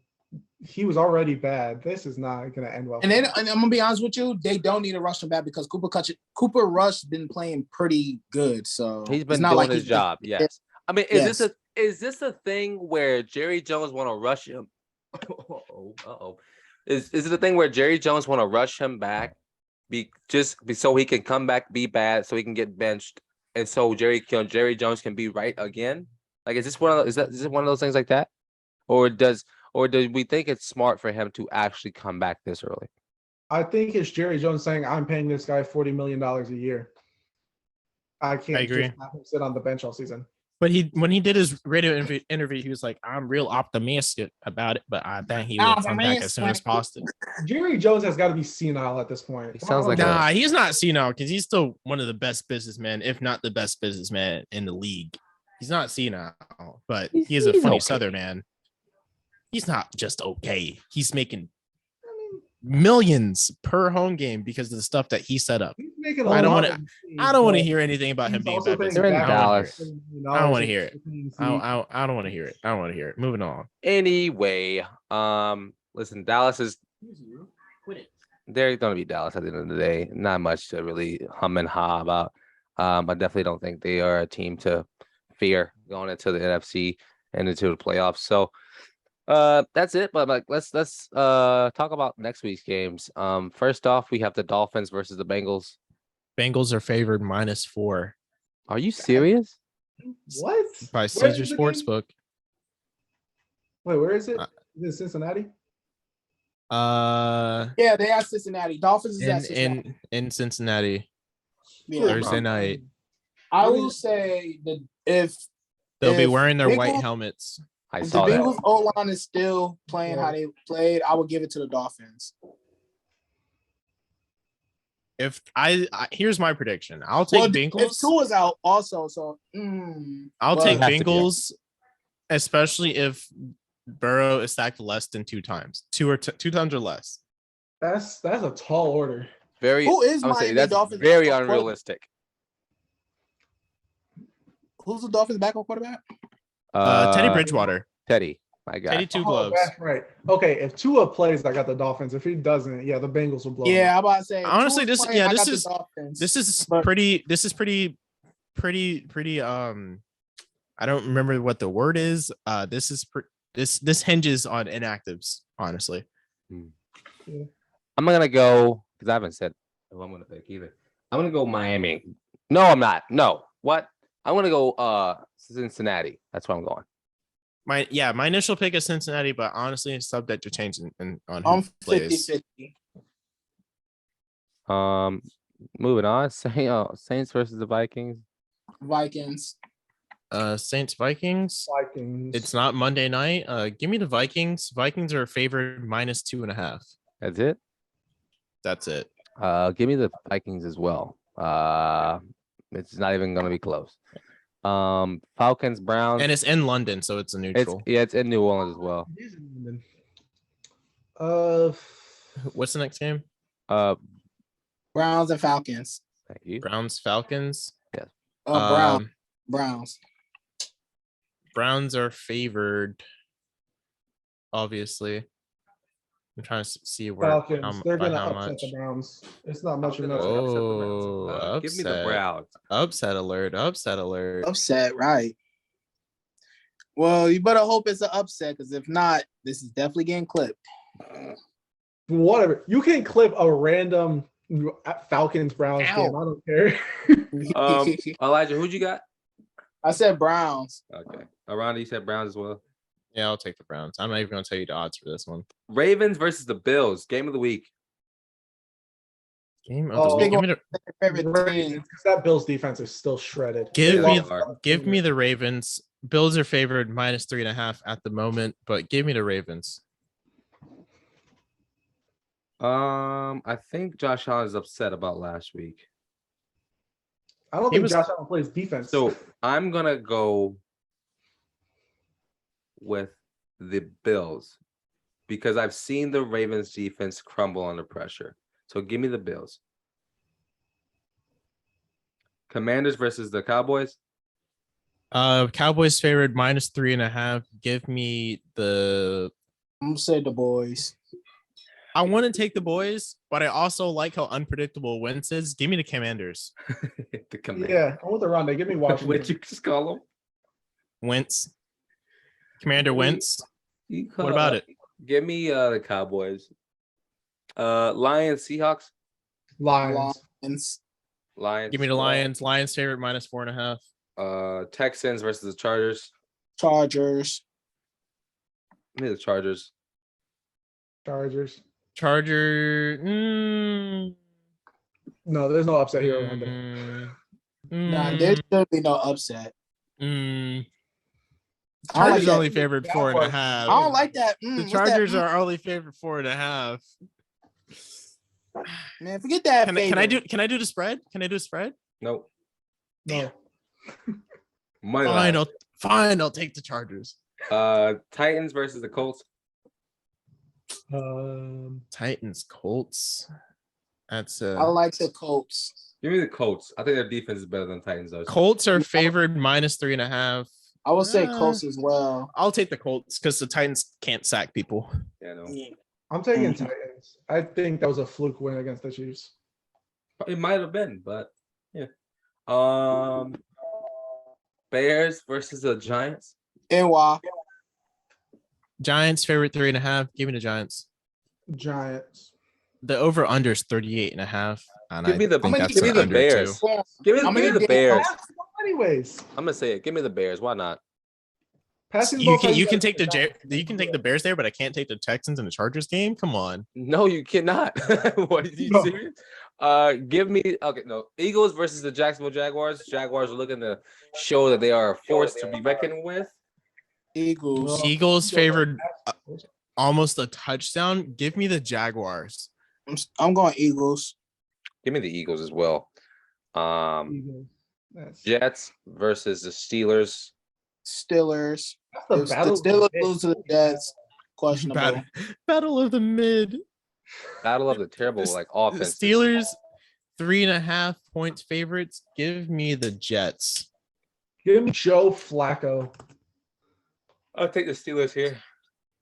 he was already bad. This is not going to end well. And I'm gonna be honest with you, they don't need to rush him back because Cooper Rush been playing pretty good. So He's it's been not doing like his he's- job. Yes. I mean, Yes. is this a thing where Jerry Jones want to rush him? Uh-oh. Is it a thing where Jerry Jones want to rush him back so he can come back, be bad, so he can get benched, and so Jerry Jones can be right again? Like, is this is it one of those things like that? Or do we think it's smart for him to actually come back this early? I think it's Jerry Jones saying, I'm paying this guy $40 million a year. I can't agree. just have him sit on the bench all season. But when he did his radio interview, he was like, I'm real optimistic about it, but I think he will come back as soon as possible. Jerry Jones has got to be senile at this point. He sounds like Nah, he's not senile because he's still one of the best businessmen, if not the best businessman in the league. He's not senile, but he is a He's funny okay. Southern man. He's not just okay. He's making millions per home game because of the stuff that he set up. He's making I don't lot wanna- of money, I don't want to but hear anything about him he's being also bad paying business. They're in Dak Dallas. I don't want to hear it. $40 I don't want to hear it. I don't want to hear it. Moving on. Anyway, listen, Dallas is they're gonna be Dallas at the end of the day. Not much to really hum and ha about. I definitely don't think they are a team to fear going into the NFC and into the playoffs. So that's it. But like let's talk about next week's games. First off, we have the Dolphins versus the Bengals. Bengals are favored -4 Are you serious? What? by Where's Caesar the game? Sportsbook. Wait, where is it? Uh, Is it Cincinnati? Yeah, they are Cincinnati. Dolphins is at Cincinnati. in Cincinnati Yeah. Thursday night. I will say that if They'll be If wearing their white Bengals- helmets. I if the saw that. Bengals O-line is still playing how they played, I would give it to the Dolphins. If here's my prediction, I'll take If Bengals. Tua's out also, so I'll well, take Has to be out. Bengals, especially if Burrow is sacked less than 2 times, 2 times or less. That's a tall order. Very. Who is I would say Miami that's Dolphins very quarterback? unrealistic. Who's the Dolphins' backup quarterback? Teddy Bridgewater. Teddy, my guy. Teddy two Oh, gloves. that's right. Okay, if Tua plays, I got the Dolphins. If he doesn't, yeah, the Bengals will blow. him Yeah, out. I'm about to say. Honestly, Tua's this playing, yeah, I this got the is Dolphins. this is But- pretty I don't remember what the word is. This hinges on inactives, honestly. I'm gonna go because I haven't said who I'm gonna pick either. I'm gonna go Miami. No, I'm not. No, what? I'm gonna go Cincinnati. That's where I'm going. My initial pick is Cincinnati, but honestly, it's subject to change on who I'm plays. 50-50. Moving on. Saints versus the Vikings. Vikings. Saints Vikings. Vikings. It's not Monday night. Give me the Vikings. Vikings are favored -2.5. That's it. That's it. Give me the Vikings as well. It's not even gonna be close. Falcons, Browns. And it's in London, so it's a neutral. It's in New Orleans as well. It is in London. What's the next game? Browns and Falcons. Thank you. Browns Falcons. Browns. Browns are favored. Obviously, I'm trying to see where Falcons. They're by gonna how upset much. the Browns. It's not much of Falcons an are upset. Oh, Give me the upset. Browns. Upset alert! Upset alert! Upset, right? Well, you better hope it's an upset, because if not, this is definitely getting clipped. Whatever. You can clip a random Falcons Browns game. I don't care. Elijah, who'd you got? I said Browns. Okay. Oronde, you said Browns as well. Yeah, I'll take the Browns. I'm not even going to tell you the odds for this one. Ravens versus the Bills. Game of the week. Game of Oh, the week. Give me the, Favorite team. Because that Bills defense is still shredded. give Yeah, me they are. give me the Ravens. Bills are favored -3.5 at the moment, but give me the Ravens. I think Josh Allen is upset about last week. I don't He think was- Josh Allen plays defense. So I'm gonna go with the Bills because I've seen the Ravens defense crumble under pressure. So give me the Bills. Commanders versus the Cowboys. Cowboys favored -3.5. Give me the. I'm gonna say the boys. I want to take the boys, but I also like how unpredictable Wentz is. Give me the Commanders. The Commanders. yeah, I want the Ronde. Give me Washington. What'd you just call them? Wentz. Commander Wentz. You What about it? Give me the Cowboys. Lions, Seahawks. Lions. Lions. Give me the Lions. Lions favorite -4.5. Texans versus the Chargers. Chargers. Give me the Chargers. Chargers. Charger. No, there's no upset here. Ronde. Nah, there should be no upset. Chargers I don't like that. only favored 4.5. I don't like that. The What's Chargers that? are only favored 4.5. Man, forget that. Can I do the spread? Can I do a spread? Nope. No. Money Fine, line. I'll take the Chargers. Titans versus the Colts. Titans, Colts. That's I like the Colts. Give me the Colts. I think their defense is better than Titans though. Colts are favored -3.5. I would say Colts as well. I'll take the Colts because the Titans can't sack people. Yeah, no. I'm taking Titans. I think that was a fluke win against the Chiefs. It might have been, but yeah. Bears versus the Giants. NY. Giants favorite 3.5. Give me the Giants. Giants. The over under is 38.5. And Give me the- think that's give me an the under Bears. too. Give me the Bears. Anyways, I'm gonna say it. Give me the Bears. Why not? passing You both can ways, take the Bears there, but I can't take the Texans and the Chargers game. Come on. No, you cannot. What did you No. serious? Give me Eagles versus the Jacksonville Jaguars. Jaguars are looking to show that they are a force to be reckoned with. Eagles. Eagles favored almost a touchdown. Give me the Jaguars. I'm going Eagles. Give me the Eagles as well. Eagles. That's Jets versus the Steelers. Steelers. the If battle. the Steelers lose to the Jets, questionable. Battle of the mid. Battle of the terrible The offense. Steelers 3.5 points favorites. Give me the Jets. Give me Joe Flacco. I'll take the Steelers here.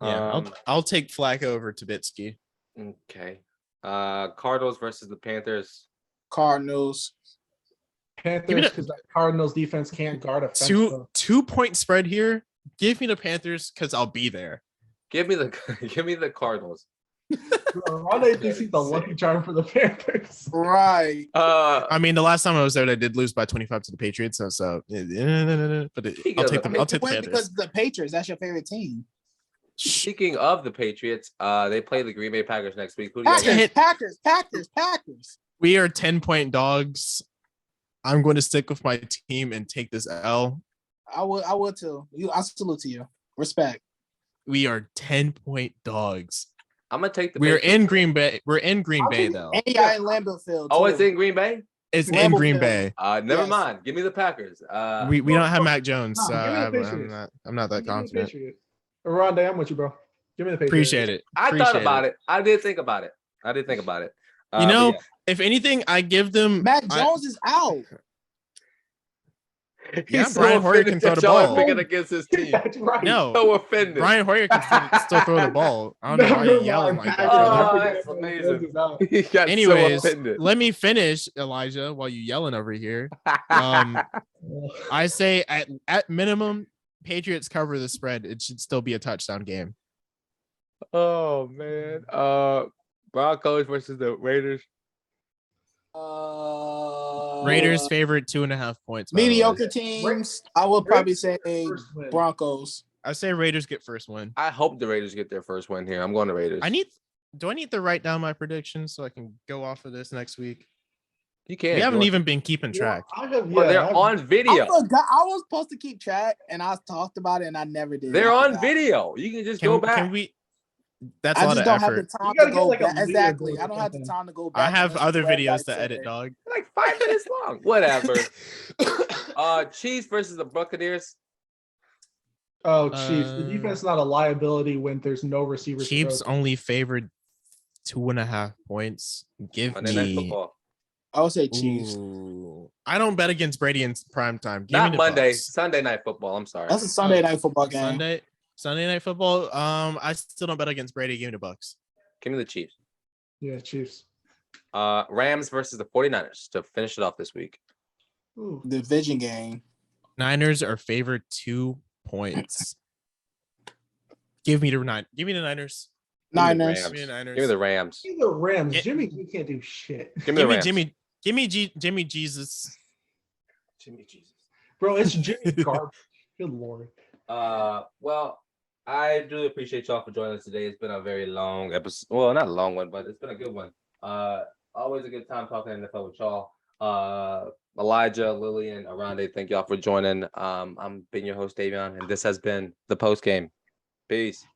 Yeah, I'll take Flacco over Trubisky. Okay. Cardinals versus the Panthers. Cardinals. Panthers, because that Cardinals defense can't guard a fence. 2-point spread here. Give me the Panthers because I'll be there. Give me the Cardinals. Oronde thinks he's the lucky charm for the Panthers. Right. I mean, the last time I was there, they did lose by 25 to the Patriots. So but I'll take them. I'll take the Panthers. Because the Patriots, that's your favorite team. Speaking of the Patriots, they play the Green Bay Packers next week. Who do you got? Packers. We are 10-point dogs. I'm going to stick with my team and take this L. I would too. I salute to you. Respect. We are 10-point dogs. I'm gonna take the. We're Patriots. in Green Bay. We're in Green Bay though. And y'all in Lambeau Field. Oh, it's in Green Bay. It's in Green Bay. Never mind. Give me the Packers. We don't have Mac Jones, so Give me I'm not that confident. Oronde, I'm with you, bro. Give me the Patriots. Appreciate it. I thought about it. I did think about it. You know, if anything, I give them. Mac Jones is out. Yeah, Brian Hoyer can throw the ball. Picking against his team. That's right. No, So offended. Brian Hoyer can still throw the ball. I don't know why you're yelling like that. Oh, that's amazing. He got Anyways, so offended. let me finish, Elijah, while you yelling over here. I say at minimum, Patriots cover the spread. It should still be a touchdown game. Oh man. Broncos versus the Raiders. Raiders favorite 2.5 points. Mediocre teams. I would probably say Broncos. I say Raiders get first win. I hope the Raiders get their first win here. I'm going to Raiders. Do I need to write down my predictions so I can go off of this next week? You can't. We haven't even been keeping track. They're on video. I forgot. I was supposed to keep track, and I talked about it, and I never did. They're on video. You can just go back. Can we? That's a I lot just of don't have effort. the time to go back. Exactly. I don't have the time to go back. I have other videos to edit, dog. Like 5 minutes long. Whatever. Chiefs versus the Buccaneers. Oh, Chiefs. The defense is not a liability when there's no receivers. Chiefs only favored 2.5 points. Give Monday Night me. Football. I would say Chiefs. Ooh. I don't bet against Brady in prime time. Give Not me the Monday. Bucs. Sunday Night Football. I'm sorry. That's a Sunday night football game. Sunday night football. I still don't bet against Brady. Give me the Bucs. Give me the Chiefs. Yeah, Chiefs. Rams versus the 49ers to finish it off this week. Ooh. Division game. Niners are favored 2 points. Give me the Niners. Niners. Give me the Rams. Give me the Rams. Give me the Rams. Jimmy, you can't do shit. Give me the Rams. Jimmy Jesus. Jimmy Jesus. Bro, it's Jimmy garbage. Good Lord. Well, I do appreciate y'all for joining us today. It's been a very long episode. Well, not a long one, but it's been a good one. Always a good time talking NFL with y'all. Elijah, Lillian, Oronde, thank y'all for joining. I'm being your host, Davion, and this has been the post game. Peace.